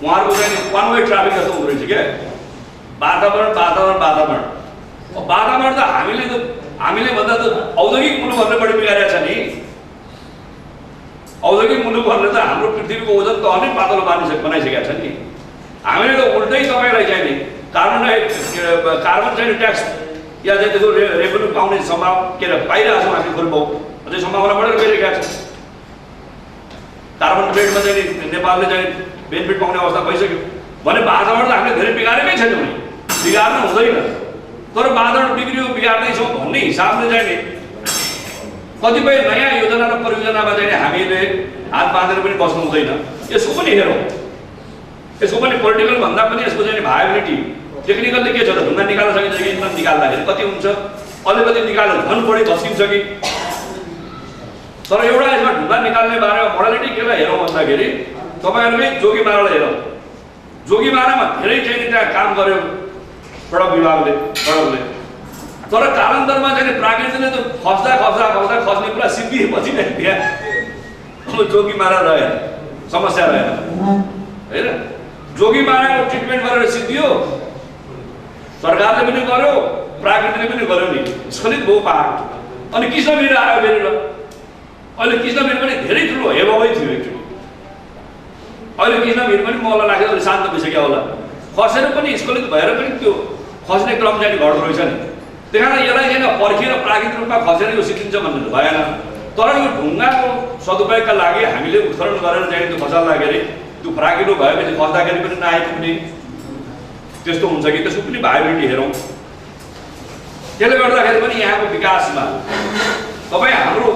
Speaker 7: उहाँहरूको चाहिँ वान वे ट्राफिक जस्तो हुँदो रहेछ क्या, वातावरण त हामीले भन्दा त औद्योगिक मुलुकहरूले बढी बिगारेको छ नि। औद्योगिक मुलुकहरूले त हाम्रो पृथ्वीको ओजन त अनेक पातलो बनाइसकेका छ नि। हामीले त उल्टै तपाईँलाई चाहिँ नि कार्बन चाहिँ ट्याक्स या चाहिँ त्यसको रेभेन्यू पाउने के अरे पाइरहेको छौँ हामी, थोरै बहुत अझै सम्भावना बढेर गइरहेका छ। कार्बन क्रेडिटमा चाहिँ नेपालले चाहिँ बेनिफिट पाउने अवस्था भइसक्यो भने वातावरण त हामीले धेरै बिगारेकै छैनौँ नि, बिगार्नु हुँदैन। तर वातावरण बिगार्दैछौँ भन्ने हिसाबले चाहिँ नि कतिपय नयाँ योजना र परियोजनामा चाहिँ हामीले हात बाँधेर पनि बस्नु हुँदैन। यसको पनि हेरौँ, यसको पनि पोलिटिकल भन्दा पनि यसको चाहिँ भायबिलिटी टेक्निकल्ली के छ त, ढुङ्गा निकाल्न सकिन्छ कि इन्धन निकाल्दाखेरि कति हुन्छ, अलिकति निकाल्यो झन् बढी भस्किन्छ कि। तर एउटा यसमा ढुङ्गा निकाल्ने बारेमा मोडालिटी केलाई हेरौँ भन्दाखेरि तपाईँहरूकै जोगीमारालाई हेरौँ। जोगीमारामा धेरै चाहिँ त्यहाँ काम गर्यो सडकले, तर कालान्तरमा चाहिँ प्राकृतिकले त खस्ने पुरा सिद्धिएपछि नै त्यहाँ अब जोगीमारा रहेन, समस्या रहेन होइन। जोगीमाराको ट्रिटमेन्ट गरेर सिद्धियो, सरकारले पनि गर्यो, प्राकृतिले पनि गर्यो नि, स्खलित भयो पहाड। अनि कृष्णवीर आयो फेरि ल, अहिले कृष्णवीर पनि धेरै ठुलो हेबाबै थियो एकचोटि। अहिले कृष्णवीर पनि मलाई लाग्यो अहिले शान्त भइसक्यो होला, खसेर पनि स्खलित भएर पनि त्यो खस्ने क्रम चाहिँ घट्दो रहेछ नि। त्यही कारण यसलाई चाहिँ पर्खेर प्राकृतिक रूपमा खसेर यो सिद्धिन्छ भन्ने भएन। तर यो ढुङ्गाको सदुपयोगका लागि हामीले उत्खनन गरेर चाहिँ त्यो खसाल्दाखेरि त्यो फ्राकिलो भएपछि खस्दाखेरि पनि नआइपुग्ने त्यस्तो हुन्छ कि त्यसको पनि भाइबिलिटी हेरौँ। त्यसले गर्दाखेरि पनि यहाँको विकासमा तपाईँ हाम्रो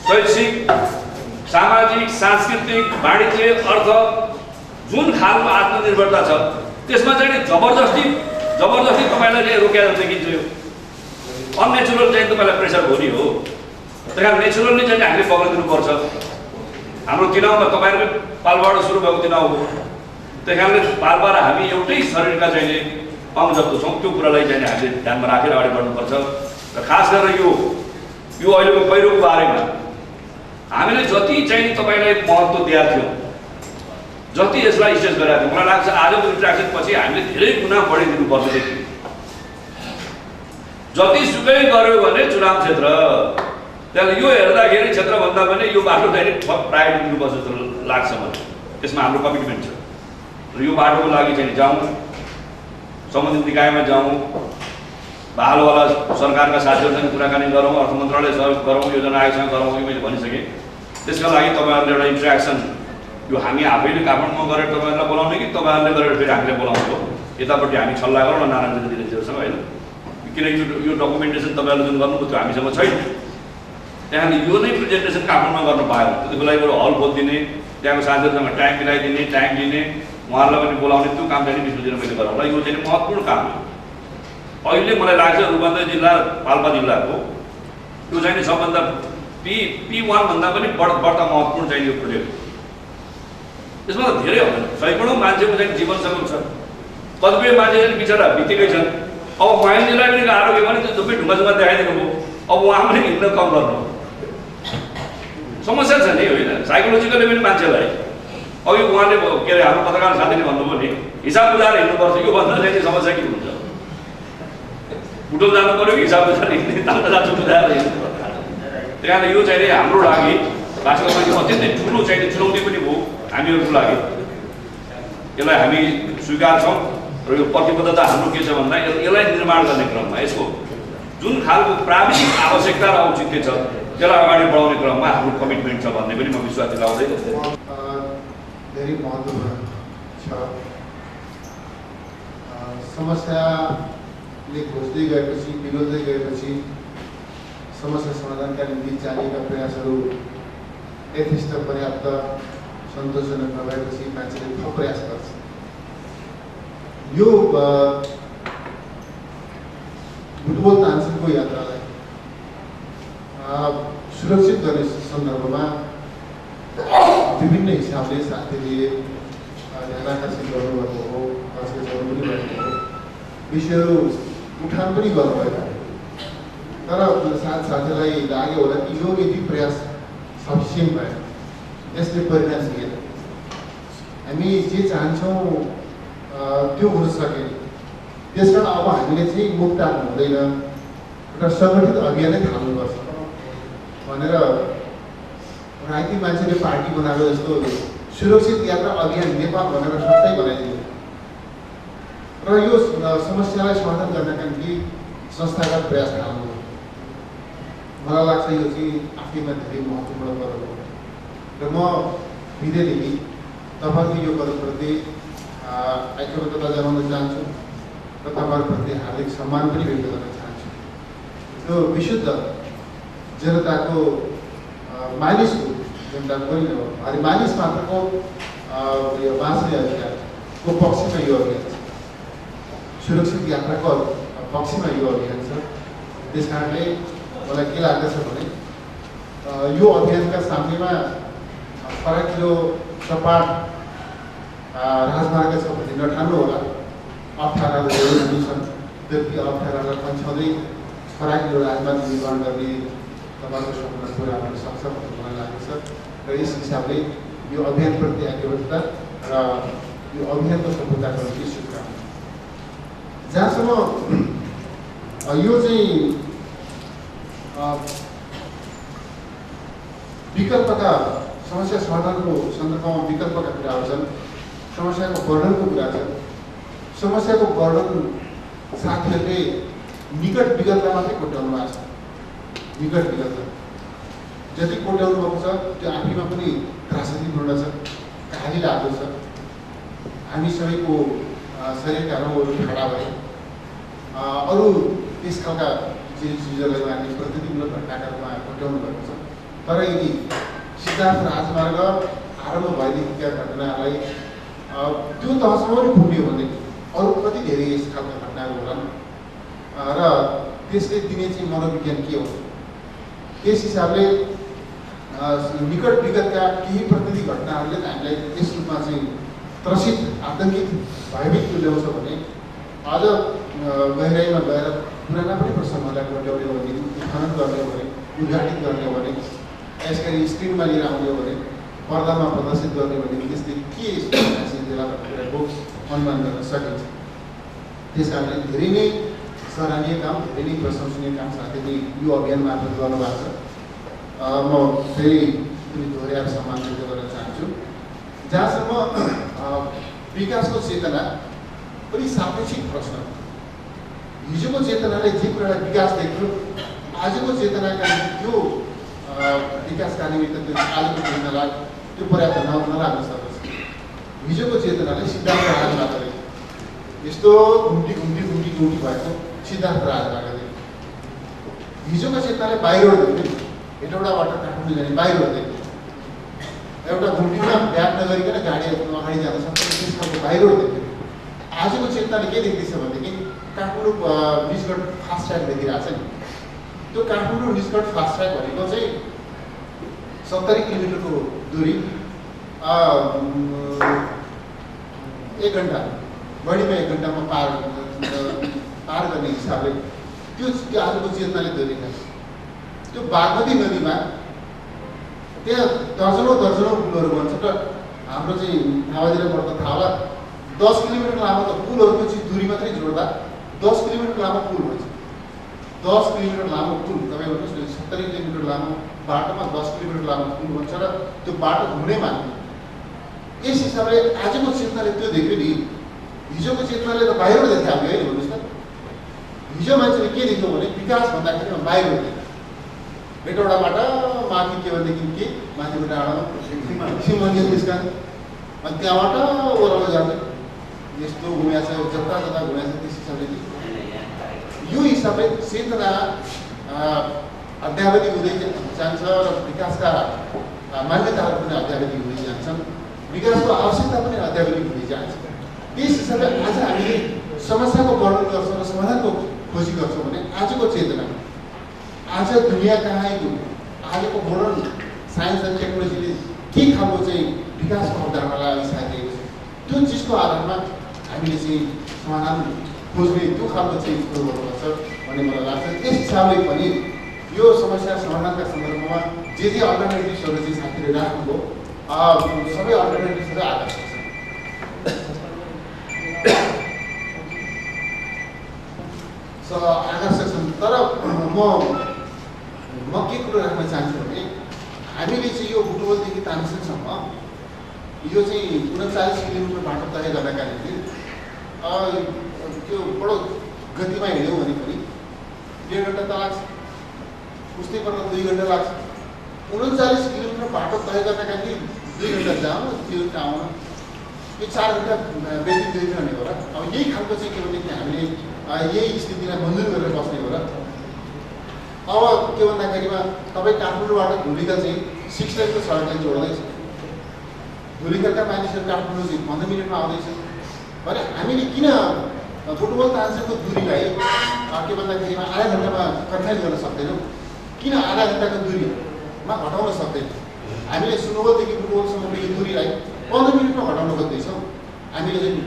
Speaker 7: शैक्षिक सामाजिक सांस्कृतिक वाणिज्य अर्थ जुन खालको आत्मनिर्भरता छ त्यसमा चाहिँ जबरजस्ती तपाईँलाई चाहिँ रोकेर देखिन्छ। यो अननेचुरल चाहिँ तपाईँलाई प्रेसर हो नि हो। त्यही कारण नेचुरल्ली चाहिँ हामीले पक्रिदिनुपर्छ। हाम्रो चुनावमा तपाईँहरूकै पालबाट सुरु भएको चुनाव हो। त्यही कारणले पाल्पा र हामी एउटै शरीरका चाहिँ अंग जस्तो छौँ। त्यो कुरालाई चाहिँ हामीले ध्यानमा राखेर अगाडि बढ्नुपर्छ। र खास गरेर यो अहिलेको पहिरोको बारेमा हामीले जति चाहिँ तपाईँलाई महत्त्व दिएको थियौँ, जति यसलाई स्टेज गरेका थियौँ, मलाई लाग्छ आजको इन्ट्रेक्सन पछि हामीले धेरै गुणा बढिदिनुपर्छ। देखि जतिसुकै गऱ्यो भने चुनाव क्षेत्र त्यहाँदेखि यो हेर्दाखेरि क्षेत्रभन्दा पनि यो बाटो चाहिँ थप प्रायोरिटी दिनुपर्छ जस्तो लाग्छ मलाई। त्यसमा हाम्रो कमिटमेन्ट छ। र यो बाटोको लागि चाहिँ जाउँ, सम्बन्धित निकायमा जाउँ, हालवाला सरकारका साथीहरूसँग कुराकानी गरौँ, अर्थ मन्त्रालय सहयोग गरौँ, योजना आयोगसँग गरौँ। यो मैले भनिसकेँ। त्यसका लागि तपाईँहरूले एउटा इन्ट्रेक्सन यो हामी आफैले काठमाडौँमा गरेर तपाईँहरूलाई बोलाउने कि तपाईँहरूले गरेर फेरि हामीले बोलाउँछौँ, यतापट्टि हामी सल्लाह गरौँ न नारायण दिदीजीहरूसँग होइन। किनकि यो डकुमेन्टेसन तपाईँहरूले जुन गर्नुभयो त्यो हामीसँग छैन। त्यहाँदेखि यो नै प्रेजेन्टेसन काठमाडौँमा गर्न पायो त्यति बेला हल खोलिदिने, त्यहाँको साथीहरूसँग टाइम मिलाइदिने, टाइम दिने, उहाँहरूलाई पनि बोलाउने, त्यो काम चाहिँ विष्णुजीले मैले गराउँला। यो चाहिँ महत्त्वपूर्ण काम हो। अहिले मलाई लाग्छ रूपन्देही जिल्ला पाल्पा जिल्लाको त्यो चाहिँ सबभन्दा P1 भन्दा पनि बढ्ता महत्त्वपूर्ण चाहिँ यो प्रोजेक्ट। यसमा त धेरै हो, सैकडौँ मान्छेको चाहिँ जीवनसँग छ। कतिपय मान्छे चाहिँ बिचरा बितेकै छन्। अब माइन्डलाई पनि आरोग्य भने त्यो थुप्रै ढुङ्गा देखाइदिनु भयो। अब उहाँ पनि हिँड्न कम गर्नु समस्या छ नि होइन। साइकोलोजिकली पनि मान्छेलाई अघि उहाँले के अरे हाम्रो पत्रकार साथीले भन्नुभयो नि हिसाब बुझाएर हिँड्नुपर्छ। यो भन्दा चाहिँ समस्या के हुन्छ? बुटोल जानु पऱ्यो कि हिसाब बुझाएर हिँड्ने, तालका जान्छु बुझाएर हिँड्नु। त्यही कारण यो चाहिँ हाम्रो लागि वास्तवमा यो अत्यन्तै ठुलो चाहिँ चुनौती पनि हो हामीहरूको लागि। यसलाई हामी स्वीकार्छौँ र यो प्रतिबद्धता हाम्रो के छ भन्दा यसलाई निर्माण गर्ने क्रममा यसको जुन खालको प्राविधिक आवश्यकता र औचित्य छ त्यसलाई अगाडि बढाउने क्रममा हाम्रो कमिटमेन्ट छ भन्ने पनि म विश्वास दिलाउँदै
Speaker 8: धेरै महत्त्वपूर्ण छ। समस्याले खोज्दै गएपछि, बिग्रदै गएपछि समस्या समाधानका निम्ति चाहिएका प्रयासहरू यथेष्ट पर्याप्त सन्तोषजनक नभएपछि मान्छेले थप प्रयास गर्छ। यो बुटबोल तानसेनको यात्रालाई सुरक्षित गर्ने सन्दर्भमा विभिन्न हिसाबले साथीले ध्यान आकर्षित गर्नुभएको हो, कसैहरू पनि भएको हो, विषयहरू उठान पनि गर्नुभएको हो। तर साथीलाई लाग्यो होला कि यो यदि प्रयास सफिसियन्ट भएन, यसले परिणाम दिएन, हामी जे चाहन्छौँ त्यो हुन सकेन। त्यसकारण अब हामीले चाहिँ मुक्तान हुँदैन, एउटा सङ्गठित अभियानै थाल्नुपर्छ भनेर राजनीतिक मान्छेले पार्टी बनाएको जस्तो सुरक्षित यात्रा अभियान नेपाल भनेर सबै बनाइदियो र यो समस्यालाई समाधान गर्नका निम्ति संस्थागत प्रयास थाल्नु। मलाई लाग्छ यो चाहिँ आफैमा धेरै महत्त्वपूर्ण कदम हो र म हृदयदेखि तपाईँको यो कदमप्रति ऐक्यबद्धता जनाउन चाहन्छु र तपाईँहरूप्रति हार्दिक सम्मान पनि व्यक्त गर्न चाहन्छु। यो विशुद्ध जनताको मानिसको जनताको पनि भारी मानिस मात्रको बाँच्ने अधिकारको पक्षमा यो अभियान छ, सुरक्षित यात्राको पक्षमा यो अभियान छ। त्यस कारणले मलाई के लाग्दछ भने यो अभियानका सामनेमा फराकिलो सपाट राजमार्ग छ भन्ने नठान्नु होला। अप्ठ्याराहरू पनि छन्, त्यति अप्ठ्यारालाई पन्छाउँदै फराकिलो राजमार्ग निर्माण गर्ने तपाईँको सपना पुरा गर्न सक्छ भन्ने मलाई लाग्छ र यस हिसाबले यो अभियानप्रति ऐक्यबद्धता र यो अभियानको सफलताको निम्ति शुभकामना। जहाँसम्म यो चाहिँ विकल्पका समस्या समाधानको सन्दर्भमा विकल्पका कुराहरू छन्, समस्याको वर्णनको कुरा छ। समस्याको वर्णन साथीहरूले निकट विगतलाई मात्रै कोट्याउनु भएको छ। निकट विगतलाई जति कोट्याउनु भएको छ त्यो आफैमा पनि त्रासदीपूर्ण छ, कहाली लाग्दो छ। हामी सबैको शरीरका रौँहरू ठाडा भए, अरू त्यस खालका चिजहरूलाई उहाँले प्रकृतिमूलक घटनाका रूपमा कोट्याउनु भएको छ। तर यदि सिद्धार्थ राजमार्ग आरम्भ भएदेखिका घटनालाई त्यो तहसम्म पनि पुग्यो भने अरू कति धेरै यस खालका घटनाहरू होलान् र त्यसले दिने चाहिँ मनोविज्ञान के हो? त्यस हिसाबले निकट विगतका केही प्रकृति घटनाहरूले हामीलाई त्यस रूपमा चाहिँ त्रसित, आतङ्कित, भयभीत तुल्याउँछ भने अझ गहिराइमा गएर पुराना पनि प्रसङ्गलाई कोट्याउने हो भने, उत्खनन गर्ने हो भने, उद्घाटित गर्ने हो भने, यस गरी स्क्रिनमा लिएर आउने हो भने, पर्दामा प्रदर्शित गर्ने हो भने त्यसले के त्यसलाई भन्ने कुराको अनुमान गर्न सकिन्छ। त्यस कारणले धेरै नै सराहनीय काम, धेरै नै प्रशंसनीय काम साथीले यो अभियान मार्फत गर्नुभएको छ। म फेरि पनि दोहोऱ्याएर सम्मान व्यक्त गर्न चाहन्छु। जहाँसम्म विकासको चेतना पनि सापेक्षिक प्रश्न। हिजोको चेतनाले जे कुरालाई विकास देख्यो, आजको चेतनाका त्यो विकासका निमित्त त्यो आजको चेतनालाई त्यो पर्याप्त नलाग्न सक्छ। हिजोको चेतनाले सिद्धार्थ राजमार्गले यस्तो घुम्टी भएको सिद्धार्थ राजमार्गले हिजोको चेतनाले बाहिर देख्यो, हेटौडाबाट काठमाडौँ जाने बाहिर देख्यो, एउटा घुम्टीमा ब्याग नगरिकन गाडी अगाडि जान सक्छ, त्यस खालको बाहिर देख्यो। आजको चेतनाले के देख्दैछ भनेदेखि काठमाडौँ निजगढ फास्ट ट्र्याक देखिरहेको छ नि। त्यो काठमाडौँ निजगढ फास्ट ट्र्याक भनेको चाहिँ 70 किलोमिटरको दूरी 1 घन्टा, बढीमा 1 घन्टामा पार गर्ने हिसाबले त्यो आजको चेतनाले देखेको छ। त्यो बागमती नदीमा त्यहाँ दर्जनौँ पुलहरू बन्छ र हाम्रो चाहिँ थावाजीलाई पर्दा थाहा 10 किलोमिटर लामो त पुलहरूको चाहिँ दूरी मात्रै जोड्दा 10 किलोमिटर लामो पुल भन्छ। 10 किलोमिटर लामो पुल, तपाईँ भन्नुहोस् 70 किलोमिटर लामो बाटोमा 10 किलोमिटर लामो पुल भन्छ र त्यो बाटो घुम्नै मान्यो। यस हिसाबले आजको चेतनाले त्यो देख्यो नि, हिजोको चेतनाले त बाहिर देखायो है भन्नुहोस् त। हिजो मान्छेले के देख्यो भने विकास भन्दाखेरि बाहिर देख्यो, हेटौडाबाट माथि के भनेदेखि के माथिको डाँडामा सिमन्दिर निस्कने, अनि त्यहाँबाट ओह्रालो जाने, यस्तो घुमेको छ, जता घुमेको छ। त्यस हिसाबले यो हिसाबले चेतना अद्यावधि हुँदै जान्छ र विकासका मान्यताहरू पनि अद्यावधि हुँदै जान्छन्, विकासको आवश्यकता पनि अद्यावधि हुँदै जान्छ। त्यस हिसाबले आज हामीले समस्याको वर्णन गर्छौँ र समाधानको खोजी गर्छौँ भने आजको चेतना, आज दुनियाँ कहाँ आइपुग्यो, आजको मोडर्न साइन्स एन्ड टेक्नोलोजीले के खालको चाहिँ विकासको अवधारणालाई अघि सारिदिएको छ, त्यो चिजको आधारमा हामीले चाहिँ समाधान खोज्ने त्यो खालको चाहिँ कुरो गर्नुपर्छ भन्ने मलाई लाग्छ। त्यस हिसाबले पनि यो समस्या समाधानका सन्दर्भमा जे अल्टरनेटिभ्सहरू चाहिँ साथीले राख्नुभयो, सबै अल्टरनेटिभ्सहरू आकर्षक छन्। आकर्षक छन्। तर म के कुरो राख्न चाहन्छु भने हामीले चाहिँ यो बुटवलदेखि तानसेनसम्म यो चाहिँ 39 किलोमिटर बाटो तय गर्नका निम्ति त्यो बडो गतिमा हिँड्यौँ भने पनि 1.5 घन्टा त लाग्छ, उस्तै पर्दा 2 घन्टा लाग्छ। 39 किलोमिटर बाटो तय गर्नका निम्ति 2 घन्टा जाउँ, त्यो आउन यो 4 घन्टा व्यतीत गरिरहने हो र। अब यही खालको चाहिँ के भनेदेखि हामीले यही स्थितिलाई मन्जुर गरेर बस्ने हो र। अब के भन्दाखेरिमा तपाईँ काठमाडौँबाट धुलिका चाहिँ 6 लाइनको सडकलाई जोड्दैछ, धुलिकाका मानिसहरू काठमाडौँ चाहिँ 15 मिनटमा आउँदैछ भने हामीले किन बुटवल तानसेनको दूरीलाई के भन्दाखेरिमा आधा घन्टामा कन्फाइन गर्न सक्दैनौँ? किन आधा घन्टाको दूरीमा घटाउन सक्दैनौँ? हामीले सुनवलदेखि बुटवलसम्मको यो दूरीलाई 15 मिनटमा घटाउन खोज्दैछौँ। हामीले चाहिँ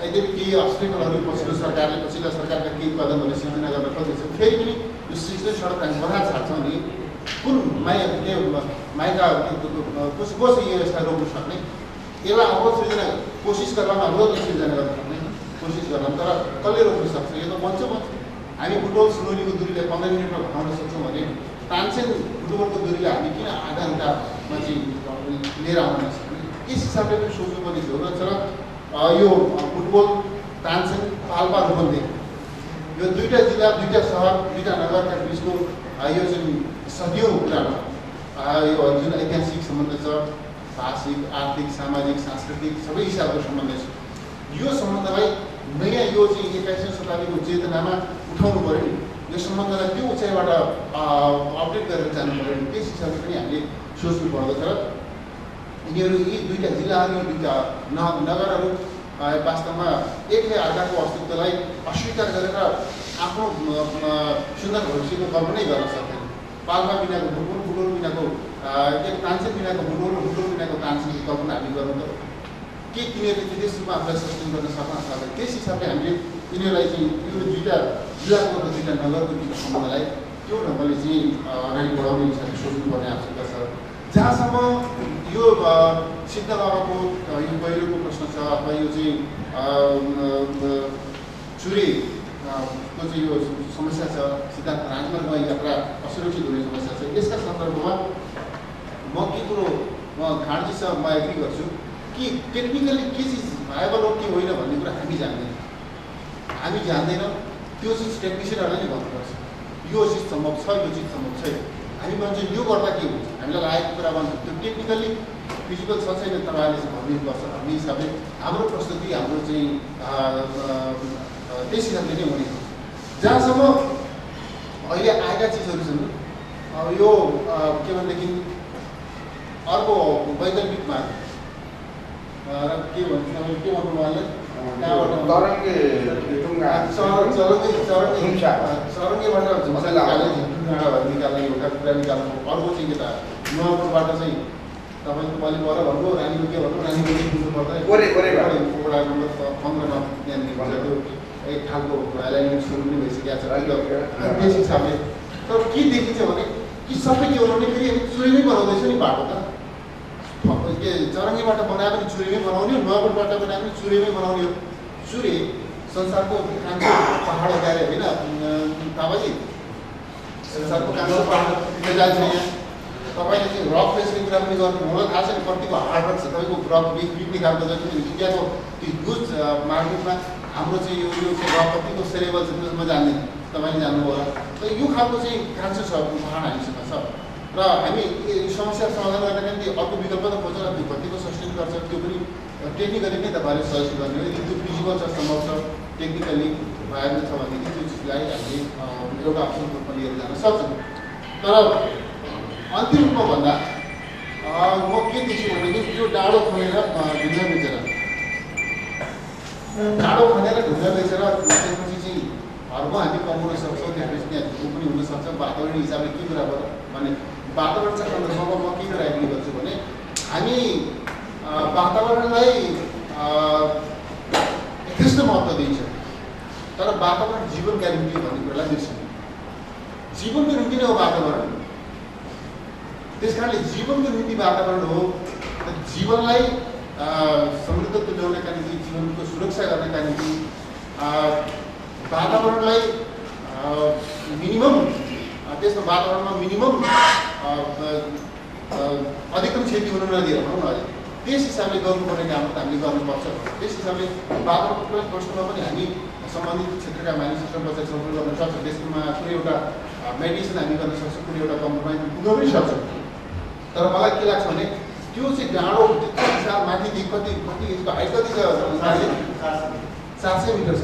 Speaker 8: यद्यपि केही अब्स्टेकलहरू पछिल्लो सरकारका केही कदमहरू सिर्जना गर्न खोज्दैछौँ, फेरि पनि यो 6 लेन सडक हामी बनाएर छाड्छौँ भने कुन माइका कसो यो यसलाई रोक्न सक्ने, यसलाई अवरोध सृजना कोसिस गर्नमा अवरोध सृजना गर्न सक्ने कोसिस गर्ला, तर कसले रोक्न सक्छ? यो त बन्छ। हामी बुटवल सुनौलीको दूरीलाई 15 मिनटमा घटाउन सक्छौँ भने तानसेन बुटवलको दूरीलाई हामी किन आधा घन्टामा चाहिँ लिएर आउन नसक्ने? यस हिसाबले पनि सोच्नुपर्ने हो र यो बुटवल तानसेन पाल्पा रूपन्देही यो दुईटा जिल्ला, दुईटा सहर, दुईटा नगरका बिचको यो जुन सदियौँ पुरानो यो जुन ऐतिहासिक सम्बन्ध छ, भाषिक, आर्थिक, सामाजिक, सांस्कृतिक सबै हिसाबको सम्बन्ध छ। यो सम्बन्धलाई नयाँ यो चाहिँ 21औं शताब्दीको चेतनामा उठाउनु पऱ्यो नि, यो सम्बन्धलाई त्यो उचाइबाट अपडेट गरेर जानु पऱ्यो नि, त्यस हिसाबले पनि हामीले सोच्नु पर्दछ। यिनीहरू यी दुईटा जिल्लाहरू, यी दुईटा नगरहरू वास्तवमा एकले अर्काको अस्तित्वलाई अस्वीकार गरेर आफ्नो सुन्दर भविष्यको कल्पनै गर्न सक्दैन। पाल्पा बिनाको भुटोल, भुटोल बिनाको एक तानसेन बिनाको भुटोल, भुटोल बिनाको तानसेनको कल्पना हामी गर्नु त के तिनीहरूले त्यस रूपमा आफूलाई सस्टेन गर्न सक्न सक्दैन। त्यस हिसाबले हामीले यिनीहरूलाई चाहिँ यो दुईटा जिल्लाको र दुईटा नगरको बिचको सम्बन्धलाई त्यो ढङ्गले चाहिँ अगाडि बढाउने हिसाबले सोच्नुपर्ने आवश्यकता छ। जहाँसम्म यो सिद्ध बाबाको यो पहिलोको प्रश्न छ अथवा यो चाहिँ चुरेको चाहिँ यो समस्या छ, सिद्धार्थ राजमार्गमा यात्रा असुरक्षित हुने समस्या छ, यसका सन्दर्भमा म के कुरो खाँडजीसँग म एग्री गर्छु कि टेक्निकली के चिज भाइबल हो के होइन भन्ने कुरा हामी जान्दैनौँ। त्यो चिज टेक्निसियनहरूलाई नै भन्नुपर्छ, यो चिज सम्भव छ, यो चिज सम्भव छैन। हामी भन्छौँ यो गर्दा के हुन्छ, हामीलाई लागेको कुरा भन्छ, त्यो टेक्निकल्ली फिजिकल छ छैन तपाईँहरूले चाहिँ भनिदिनुपर्छ भन्ने हिसाबले हाम्रो प्रस्तुति, हाम्रो चाहिँ त्यस हिसाबले नै हुने। जहाँसम्म अहिले आएका चिजहरू छन्, यो के भनेदेखि अर्को वैकल्पिक मार्ग के भन्छ, के भन्नु उहाँले चरङ्गेबाट निकाल्ने एउटा कुरा निकाल्नु। अर्को चाहिँ के त नुवाकोटबाट चाहिँ तपाईँको मैले पर भन्नु रानीको के भन्नु, रानीको बुझ्नु पर्दा वडा नम्बर 15मा त्यहाँनिर भनेको एक खालको एलाइनमेन्ट सुरु पनि भइसकेको छ। त्यस हिसाबले तर के देखिन्छ भने कि सबै के बनाउने फेरि चुरेमै बनाउँदैछ नि बाटो त, के चरङ्गीबाट बनाए पनि चुरेमै बनाउने, नुवाकोटबाट बनाए पनि चुरेमै बनाउने हो। चुरे संसारको कान्छो पहाड गएर होइन थापाजी, संसारको कान्छो पहाड जान्छ यहाँ। तपाईँले चाहिँ रक फेसको कुरा पनि गर्नु, मलाई थाहा छैन कतिको हार्ड वर्क छ तपाईँको रक बिक्ने खालको जति इन्डियाको त्यो ह्युज मार्केटमा हाम्रो चाहिँ यो चाहिँ रक कतिको सेलेबल छ त्यो म जान्दैन, तपाईँले जान्नुभयो होला। त यो खालको चाहिँ कान्छो छ पहाड हामीसँग छ र हामी समस्या समाधान गर्नका निम्ति अर्को विकल्प त खोज्छ, त्यो कतिको सस्टेन गर्छ त्यो पनि टेक्निकली नै तपाईँले सजेस्ट गर्ने हो। यदि त्यो फिजिकल छ, सम्भव छ, टेक्निकली भाइबल छ भनेदेखि त्यो चिजलाई हामीले एउटा अप्सनको रूपमा लिएर जान सक्छौँ। तर अन्तिम रूपमा भन्दा म के देख्छु भनेदेखि त्यो डाँडो खनेर ढुङ्गा बेचेर त्यसपछि चाहिँ घरमा हामी कमाउन सक्छौँ, त्यसपछि त्यहाँ धुप पनि हुनसक्छ। वातावरण हिसाबले के कुरा भयो भने वातावरणका सन्दर्भमा म के कुरा एग्री गर्छु भने हामी वातावरणलाई यथेष्ट महत्त्व दिन्छ, तर वातावरण जीवनका निम्ति भन्ने कुरालाई बिर्सिन्छ। जीवनको निम्ति नै हो वातावरण, त्यस कारणले जीवनको निम्ति वातावरण हो। जीवनलाई समृद्ध तुल्याउनका निम्ति, जीवनको सुरक्षा गर्नका निम्ति वातावरणलाई मिनिमम त्यसमा वातावरणमा मिनिमम अधिकतम क्षति हुन नदिएर भनौँ न, त्यस हिसाबले गर्नुपर्ने काम त हामीले गर्नुपर्छ। त्यस हिसाबले वातावरणको प्रश्नमा पनि हामी सम्बन्धित क्षेत्रका मानिसहरूसँग बसेर छलफल गर्न सक्छौँ। त्यसमा कुनै एउटा मेडिसिन हामी गर्न सक्छौँ, कुनै एउटा कम्प्रोमाइज पुग्न पनि सक्छौँ। तर मलाई के लाग्छ भने त्यो चाहिँ डाँडो त्यति विशाल माथिदेखि कति यसको हाइट कति छ, 400 मिटर छ।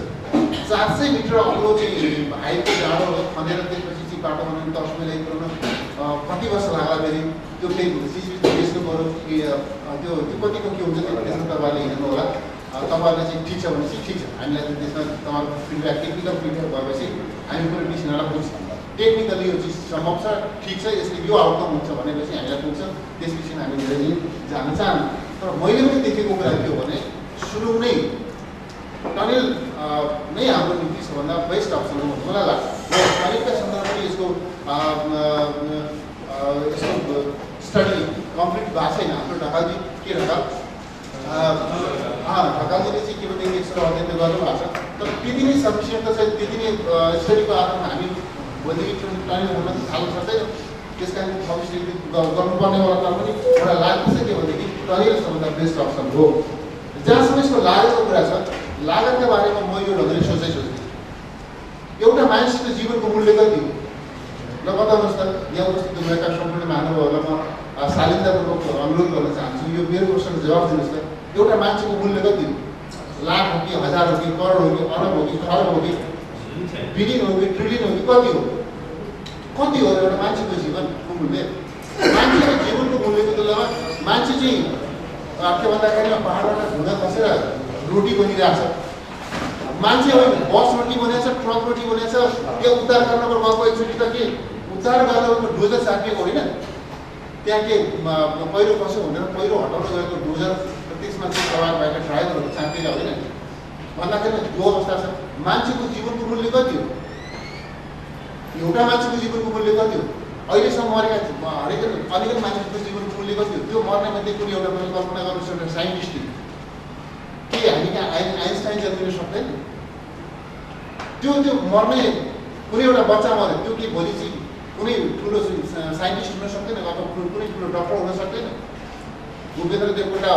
Speaker 8: 400 मिटर अग्लो चाहिँ हाइटको डाँडो खनेर त्यसपछि चाहिँ बाटो बनाउनु तर्समेलाई पुऱ्याउन कति वर्ष लाग्ला। फेरि त्यो फेरि चिजबिज बेच्नु पऱ्यो, त्यो कतिको के हुन्छ त्यसमा तपाईँले हेर्नु होला। तपाईँहरूले चाहिँ ठिक छ भनेपछि ठिक छ, हामीलाई त्यसमा तपाईँको फिडब्याक, टेक्निकल फिडब्याक भएपछि हामी कुनै डिसिजनलाई पुग्छ। टेक्निकली यो चिज सम्भव छ, ठिक छ, यसले यो आउटकम हुन्छ भनेपछि हामीलाई पुग्छ, त्यसपछि हामी धेरै दिन जान चाहन्छु। तर मैले पनि देखेको कुरा के हो भने सुरु नै टनेल नै हाम्रो निम्ति सबभन्दा बेस्ट अप्सन हो मलाई लाग्छ। टनेलका सन्दर्भमा यसको स्टडी कम्प्लिट भएको छैन। हाम्रो ढकालजी के ढकालजीले चाहिँ के भनेदेखि यसको अध्ययन गर्नुभएको छ, तर त्यति नै सफिसियन्ट त छ, त्यति नै स्टडीको आधारमा हामी भोलिदेखि टनेल हुन थाल्नु सक्दैन। त्यस कारण भविष्य गर्नुपर्ने होला, तर पनि मलाई लाग्छ के भनेदेखि टनेल सबभन्दा बेस्ट अप्सन हो। जहाँसम्म यसको लागतको कुरा छ, लागतका बारेमा म यो ढङ्गले सोच्दैछु। एउटा मानिसको जीवनको मूल्य कति हो? ल बताउनुहोस् त। यहाँ उपस्थित भएका सम्पूर्ण महानुभावहरूलाई म शालीनतापूर्वक अनुरोध गर्न चाहन्छु, यो मेरो प्रश्नको जवाब दिनुहोस् त। एउटा मान्छेको मूल्य कति हो? लाख हो कि हजार हो कि करोड हो कि अरब हो कि खरब हो कि बिलियन हो कि ट्रिलियन हो कि कति हो? कति हो एउटा मान्छेको जीवनको मूल्य? मान्छेको जीवनको मूल्यको तुलनामा मान्छे चाहिँ के भन्दाखेरि पहाडबाट ढुङ्गा खसेर रोटी बनिरहेछ। मान्छे होइन, बस रोटी बनेछ, ट्रक रोटी बनेछ। त्यो उद्धार गर्नको गएको एकचोटि त के उद्धार गर्नको डोजर साटिएको होइन, त्यहाँ के पहिरो खस्यो भनेर पहिरो हटाउन गएको डोजर त्यसमा चाहिँ सवार भएका ड्राइभरहरू चापिएका होइन भन्दाखेरि त्यो अवस्था छ। मान्छेको जीवनको मूल्य कति हो? एउटा मान्छेको जीवनको मूल्य कति हो? अहिलेसम्म मरेका हरेक अनेक मान्छेको जीवनको मूल्य कति हो? त्यो मर्ने मध्ये कुनै एउटा पनि कल्पना गर्नु सक्ने साइन्टिस्ट के हामी कहाँ आइन्स्टाइन जन्मिन सक्दैन? त्यो मर्ने कुनै एउटा बच्चा मऱ्यो, त्यो के भोलि चाहिँ कुनै ठुलो साइन्टिस्ट हुन सक्दैन अथवा कुनै ठुलो डक्टर हुन सक्दैन? भूपेन्द्र देवकोटा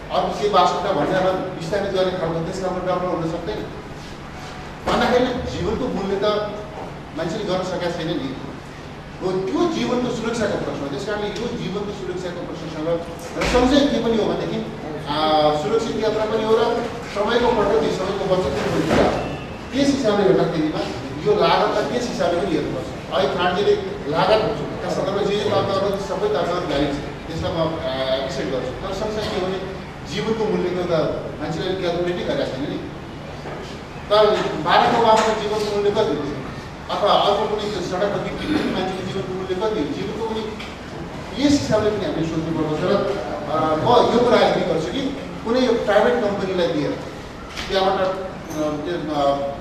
Speaker 8: अर्को के बासकोटा भनेर विस्तारित गर्ने खालको त्यस खालको डक्टर हुन सक्दैन भन्दाखेरि जीवनको मूल्य त मान्छेले गर्न सकेका छैन नि। हो, त्यो जीवनको सुरक्षाको प्रश्न हो। त्यस कारणले यो जीवनको सुरक्षाको प्रश्नसँग र सँगसँगै के पनि हो भनेदेखि सुरक्षित यात्रा पनि हो र समयको कटौती, समयको बचत पनि हुन्छ। त्यस हिसाबले हेर्दाखेरिमा यो लागतलाई त्यस हिसाबले पनि हेर्नुपर्छ। अहिले खाँडीले लागतका सन्दर्भमा जे तर्कहरू सबै तर्कहरू भ्यालिड छ, त्यसलाई म एक्सेप्ट गर्छु। तर सँगसँगै के भने जीवनको मूल्यको त मान्छेले क्यालकुलेटै गरेका छैन नि। तर बाराक ओबामाको जीवनको मूल्य कति हो? अथवा अर्को कुनै सडकमा बिग्रिने मान्छेको जीवनको मूल्य कति हो? जीवनको मूल्य यस हिसाबले पनि हामीले सोच्नुपर्छ। र म यो कुरा एग्री गर्छु कि कुनै प्राइभेट कम्पनीलाई दिएर त्यहाँबाट त्यो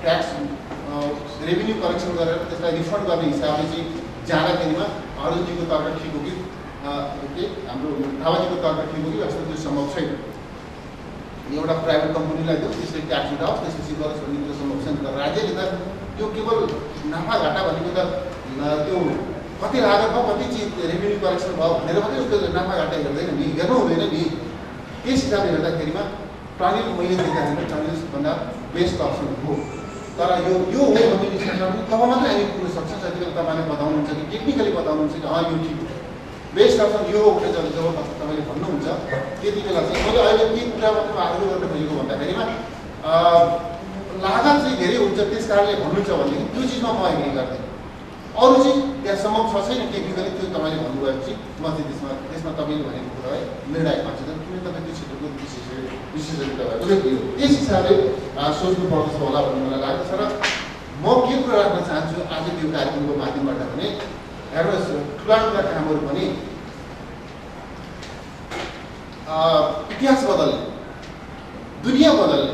Speaker 8: ट्याक्स रेभिन्यू कलेक्सन गरेर त्यसलाई रिफन्ड गर्ने हिसाबले चाहिँ जाँदाखेरिमा अरूजीको तर्क ठिक हो कि के हाम्रो थापाजीको तर्क ठिक हो कि जस्तो त्यो सम्भव छैन। एउटा प्राइभेट कम्पनीलाई दियो, त्यसले ट्याक्स उठाओस्, त्यसपछि गरोस् भन्ने त्यो सम्भव छैन। तर राज्यले त त्यो केवल नाफा घाटा भनेको त त्यो कति लागत भयो, कति चिज रेभिन्यू कलेक्सन भयो भनेर मात्रै उसको नाफा घाटा हेर्दैन नि, हेर्नु हुँदैन नि। त्यस हिसाबले हेर्दाखेरिमा टनेल मैले देखाएको टनेल्सभन्दा बेस्ट अप्सन हो। तर यो हो भन्ने निष्कर्षमा पनि तब मात्रै हामी पुग्न सक्छ जति बेला तपाईँले बताउनुहुन्छ कि टेक्निकली बताउनुहुन्छ कि यो ठिक हो, बेस्ट अप्सन यो हो भने जब तपाईँले भन्नुहुन्छ त्यति बेला चाहिँ मैले अहिले के कुरा मात्र आग्रह गर्न खोजेको भन्दाखेरिमा लागत चाहिँ धेरै हुन्छ। त्यस कारणले भन्नुहुन्छ भनेदेखि त्यो चिजमा म एग्री गर्दैन। अरू चाहिँ त्यहाँ सम्भव छ छैन टेक्निकली, त्यो तपाईँले भन्नुभएपछि म चाहिँ त्यसमा तपाईँले भनेको कुरा है निर्णायक मान्छ किन तपाईँ त्यो क्षेत्रको विशेषज्ञता भएको त्यस हिसाबले सोच्नु पर्दछ होला भन्ने मलाई लाग्दछ। र म के कुरा राख्न चाहन्छु आज त्यो कार्यक्रमको माध्यमबाट भने हेर्नुहोस्, ठुला ठुला कामहरू पनि इतिहास बदल्ने, दुनियाँ बदल्ने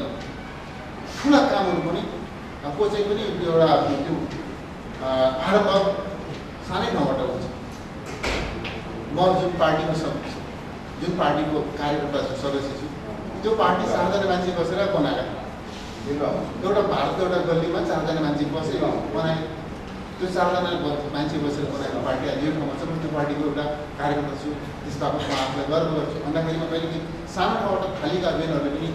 Speaker 8: ठुला कामहरू पनि को चाहिँ पनि एउटा त्यो आरम्भ सानै ठाउँबाट हुन्छ। म जुन पार्टीको कार्यकर्ता छु, सदस्य छु, त्यो पार्टी 4 जना मान्छे बसेर बनाएको एउटा भारतको एउटा गल्लीमा 4 जना मान्छे बसेर बनाए। त्यो 4 जना मान्छे बसेर बनाएको पार्टी आज यो ठाउँमा छ। म त्यो पार्टीको एउटा कार्यकर्ता छु, त्यसबापत म आफूलाई गर्व गर्छु। भन्दाखेरिमा कहिले सानो ठाउँबाट खालीका अभियानहरूले पनि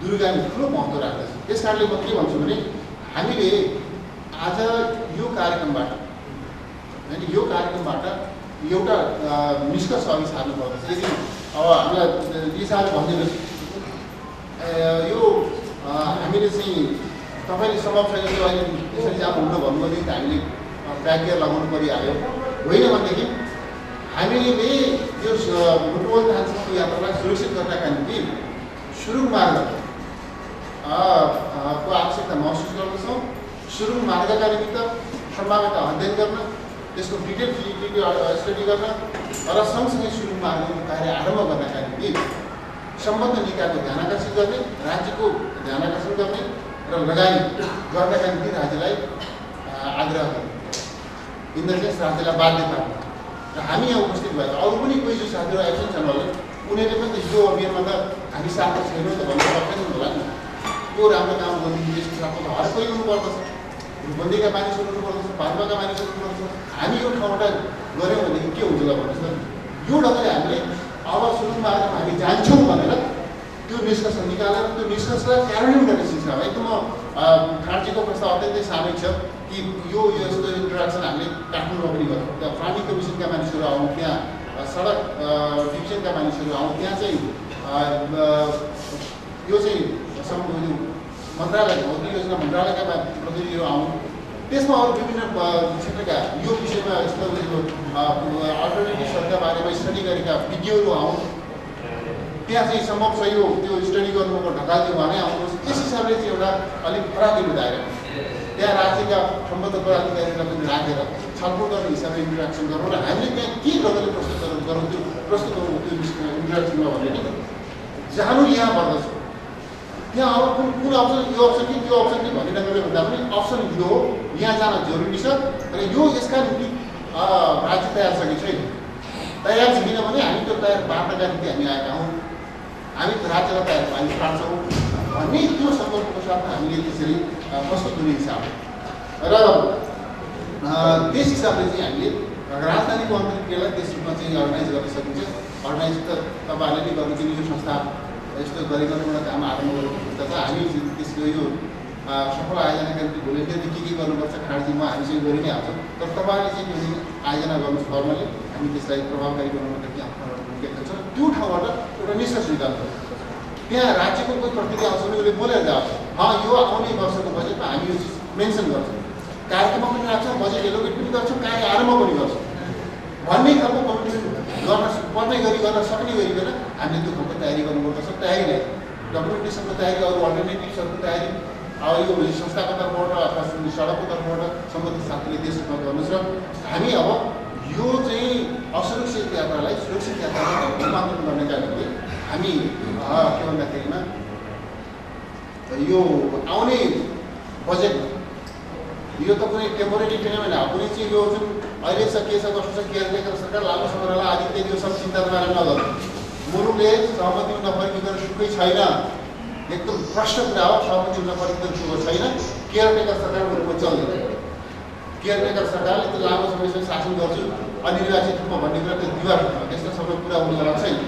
Speaker 8: दुर्गामी ठुलो महत्त्व राख्दछ। त्यस कारणले म के भन्छु भने हामीले आज यो कार्यक्रमबाट एउटा निष्कर्ष अघि सार्नु पर्दछ। यदि अब हामीलाई दिशाले भनिदिनुहोस् यो हामीले चाहिँ तपाईँले सम्भव छैन त्यो अहिले त्यसरी जानुहुन्न भन्नुभयो हामीले ब्यारियर लगाउनु परिहाल्यो होइन भनेदेखि हामीले यो बुटवल थानसम्मको यात्रालाई सुरक्षित गर्नका निम्ति सुरुङ मार्गको आवश्यकता महसुस गर्दछौँ। सुरुङ मार्गका निमित्त सम्भाव्यता अध्ययन गर्न, त्यसको डिटेल फिजिबिलिटी स्टडी गर्न र सँगसँगै सुरुङ मार्गको कार्य आरम्भ गर्नका निम्ति सम्बद्ध निकायको ध्यान आकर्षित गर्ने, राज्यको ध्यान आकर्षण गर्ने र लगानी गर्नका निम्ति राज्यलाई आग्रह गर्ने, इन द सेन्स राज्यलाई बाध्यता र हामी यहाँ उपस्थित भएको अरू पनि कोही जो साथीहरू एब्सेन्ट छन् होला उनीहरूले पनि यो अभियानमा त हामी साथमा छैनौँ त भन्नु सक्दैन होला नि। त्यो राम्रो काम गरिदिनु त्यसको साथमा हर कोही हुनुपर्दछ, रूपन्देहीका मानिसहरू हुनुपर्दछ, पाल्पाका मानिसहरू हुनुपर्दछ। हामी यो ठाउँबाट गऱ्यौँ भनेदेखि के हुन्छ ल भन्नुहोस् न। यो ढङ्गले हामीले अब सुरुङ मार्गमा हामी जान्छौँ भनेर त्यो निष्कर्ष निकालेर त्यो निष्कर्षलाई कार्यान्वयन गर्ने शिक्षामा एकदम खाँडजीको प्रस्ताव अत्यन्तै सामयिक छ कि यो यस्तो इन्ट्रेक्सन हामीले काठमाडौँमा पनि गर्छौँ। त्यहाँ फार्मिङ कमिसनका मानिसहरू आउँ, त्यहाँ सडक डिभिजनका मानिसहरू आउँ, त्यहाँ चाहिँ यो चाहिँ मन्त्रालय भौतिक योजना मन्त्रालयका प्रतिनिधिहरू आउँ, त्यसमा अरू विभिन्न क्षेत्रका यो विषयमा यस्तो अल्टरनेटिभ्सहरूका बारेमा स्टडी गरेका विज्ञहरू आउँ, त्यहाँ चाहिँ सम्भव छ यो त्यो स्टडी गर्नुको ढकाल्यो भने आउनुहोस्। त्यस हिसाबले चाहिँ एउटा अलिक फराकिलो दायरा त्यहाँ राज्यका सम्बद्ध पदाधिकारीलाई पनि राखेर छलफल गर्ने हिसाबले इन्ट्रेक्सन गरौँ र हामीले त्यहाँ के प्रकारले प्रस्तुत गरौँ त्यो इन्ट्रेक्सनमा भने नि जानु यहाँ पर्दछ। त्यहाँ अब कुन अप्सन यो अप्सन कि त्यो अप्सन कि भनिरहेकोले भन्दा पनि अप्सन यो हो, यहाँ जान जरुरी छ र यो यसका निम्ति राज्य तयार छ कि छैन, तयार छैन भने हामी त्यो तयार पार्नका निम्ति हामी आएका हौँ, हामी राज्यलाई तयार हामी पार्छौँ भन्ने त्यो सङ्कल्पको साथमा हामीले त्यसरी प्रस्तुत हुने हिसाब र त्यस हिसाबले चाहिँ हामीले राजधानीको अन्तर्क्रियालाई त्यस रूपमा चाहिँ अर्गनाइज गर्न सकिन्छ। अर्गनाइज त तपाईँहरूले नै गर्नु किन यो संस्था यस्तो गरिकन एउटा काम आरम्भ गरेको संस्था छ। हामी त्यसको यो सफल आयोजनाका निम्ति भोलिन्टियरले के गर्नुपर्छ खाँडजीमा हामी चाहिँ गरि नै हाल्छौँ, तर तपाईँहरूले चाहिँ त्यो आयोजना गर्नुहोस् फर्मली, हामी त्यसलाई प्रभावकारी बनाउनको निम्ति आफ्नो छ। त्यो ठाउँबाट एउटा निष्कर्ष निकाल्छ। त्यहाँ राज्यको कोही प्रतिनिधि आउँछ भने उसले बोलेर जान्छ, यो आउने वर्षको बजेटमा हामी यो चिज मेन्सन गर्छौँ, कार्यक्रममा पनि राख्छौँ, बजेट एलोकेट पनि गर्छौँ, कार्य आरम्भ पनि गर्छौँ भन्ने खालको कमिटमेन्ट गर्न पर्ने गरी गर्न सक्ने गरिकन हामीले त्यो खालको तयारी गर्नुपर्दछ। तयारीलाई डकुमेन्टेसनको तयारी, अरू अल्टरनेटिभ्सहरूको तयारी अब यो संस्थाको तर्फबाट अथवा सडकको तर्फबाट सम्बन्धित साथीले त्यस रूपमा गर्नुहोस् र हामी अब यो चाहिँ असुरक्षित यात्रालाई सुरक्षित यात्रामा रूपान्तरण गर्नका निम्ति हामी के भन्दाखेरिमा यो आउने बजेट यो त कुनै टेम्पोरेरी फिनोमेना हो, कुनै चाहिँ यो जुन अहिले छ के छ कस्तो छ केयरटेकर सरकार लामो समयलाई आदि इत्यादि यो सब चिन्ता बारे नगर्नु। मुलुकले सहमति नपरिकन सुकै छैन, एकदम प्रष्ट कुरा हो, सहमति नपरिकन सुको छैन, केयरटेकर सरकारको रूपमा चल्दैन। केयरटेकर सरकारले त्यो लामो समयसम्म शासन गर्छु अनिर्वाचित रूपमा भन्ने कुरा त्यो दिवार त्यस्तो समय पुरा हुनेवाला छैन।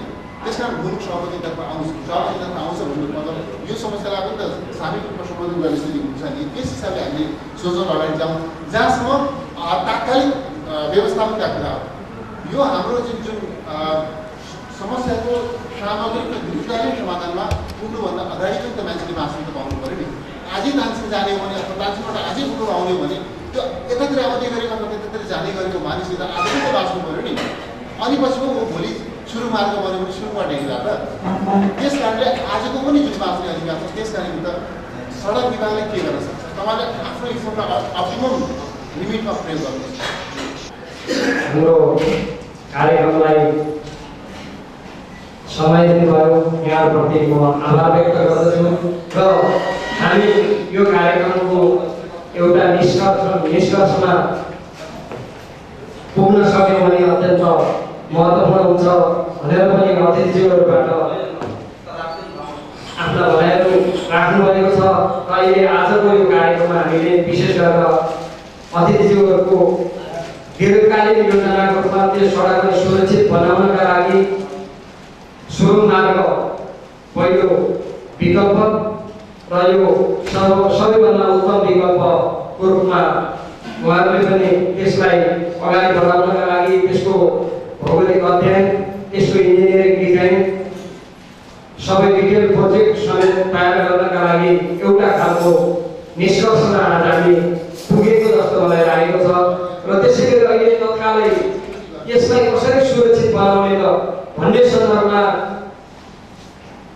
Speaker 8: त्यस कारण मुलुक सहमतितर्फ आउँछ भन्ने मतलब यो समस्यालाई पनि त सामूहिक रूपमा सम्बोधन गर्ने स्थिति हुन्छ नि। त्यस हिसाबले हामीले सोचौँ अगाडि जाउँ जहाँसम्म तात्कालिक व्यवस्थापनका कुरा हो। यो हाम्रो जुन समस्याको सामग्रिक र दीर्घकालीन समाधानमा पुग्नुभन्दा अगाडि पनि त मान्छेले बाँच्नु त पाउनु पऱ्यो नि। आजै तानसिन जाने हो भने अथवा तानसिनबाट आजै पुग्नु आउने हो भने त्यो यतातिर आउँदै गरेको अथवा त्यतातिर जाने गरेको मानिसले त आज पनि त बाँच्नु पऱ्यो नि। अनि पछि पो भोलि सुरु मार्ग बन्यो भने सुरुबाट हिँड्ला त। त्यस कारणले आजको पनि जुन बाँच्ने अधिकार छ त्यस कारणले त सडक विभागले के गर्न सक्छ, तपाईँले आफ्नो हिसाबमा अप्टिमम लिमिटमा प्रयोग गर्नुहोस्।
Speaker 1: हाम्रो कार्यक्रमलाई समय दिनुभयो यहाँप्रति म आभार व्यक्त गर्दछु र हामी यो कार्यक्रमको एउटा निष्कर्षमा पुग्न सक्यौँ भने अत्यन्त महत्त्वपूर्ण हुन्छ भनेर पनि अतिथिज्यूहरूबाट आफ्ना भनाइहरू राख्नुभएको छ। अहिले आजको यो कार्यक्रममा हामीले विशेष गरेर अतिथिज्यूहरूको दीर्घकालीन योजनाको रूपमा त्यो सडकलाई सुरक्षित बनाउनका लागि सुरुङ मार्ग पहिलो विकल्प र यो सबैभन्दा उत्तम विकल्पको रूपमा उहाँहरूले पनि त्यसलाई अगाडि बढाउनका लागि त्यसको भौगोलिक अध्ययन, त्यसको इन्जिनियरिङ डिजाइन सबै डिटेल प्रोजेक्ट समेत तयार गर्नका लागि एउटा खालको निष्कर्षमा आज हामी पुगेको जस्तो मलाई लागेको छ र त्यसै गरी अहिले तत्कालै यसलाई कसरी सुरक्षित बनाउने त भन्ने सन्दर्भमा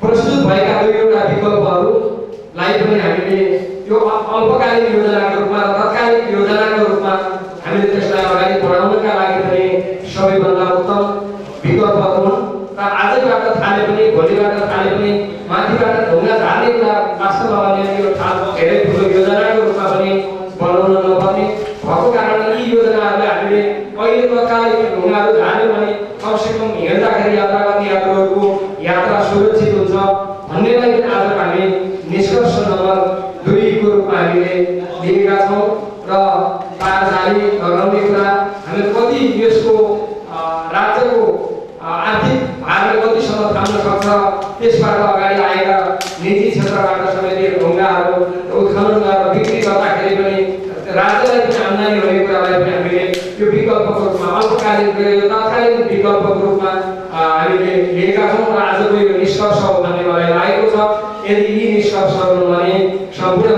Speaker 1: प्रस्तुत भएका दुईवटा विकल्पहरूलाई पनि हामीले यो अल्पकालीन योजनाको रूपमा र तत्कालीन योजनाको रूपमा हामीले त्यसलाई अगाडि बढाउनका लागि पनि सबैभन्दा उत्तम विकल्प हुन् र आजबाट थाले पनि भोलिबाट थाले पनि माथिबाट ढुङ्गा झार्ने कुरा वास्तवमा यो धेरै ठुलो योजनाको रूपमा पनि बनाउन नपर्ने भएको कारणले यी योजनाहरूलाई हामीले अहिले तत्कालीन ढुङ्गाहरू झार्यो भने कमसेकम हिँड्दाखेरि यात्रा गर्ने यात्रुहरूको यात्रा सुरक्षित हुन्छ भन्नेलाई आज हामी निष्कर्ष नम्बर 2 को रूपमा हामीले लिएका छौँ र पार जारी गराउने कुरा हामीले कति यसको राज्यको आर्थिक भारले कतिसम्म उठाउन सक्छ। त्यसबाट अगाडि आएर निजी क्षेत्रबाट समेत यो ढुङ्गाहरू उत्खनन गरेर बिक्री गर्दाखेरि पनि राज्यलाई पनि आम्दानी हुने कुरालाई पनि हामीले यो विकल्पको रूपमा अल्पकालीन यो तात्कालिक विकल्पको रूपमा हामीले लिएका छौँ र आजको यो निष्कर्ष हो भन्ने मलाई लागेको छ। यदि यी निष्कर्षहरू भने सम्पूर्ण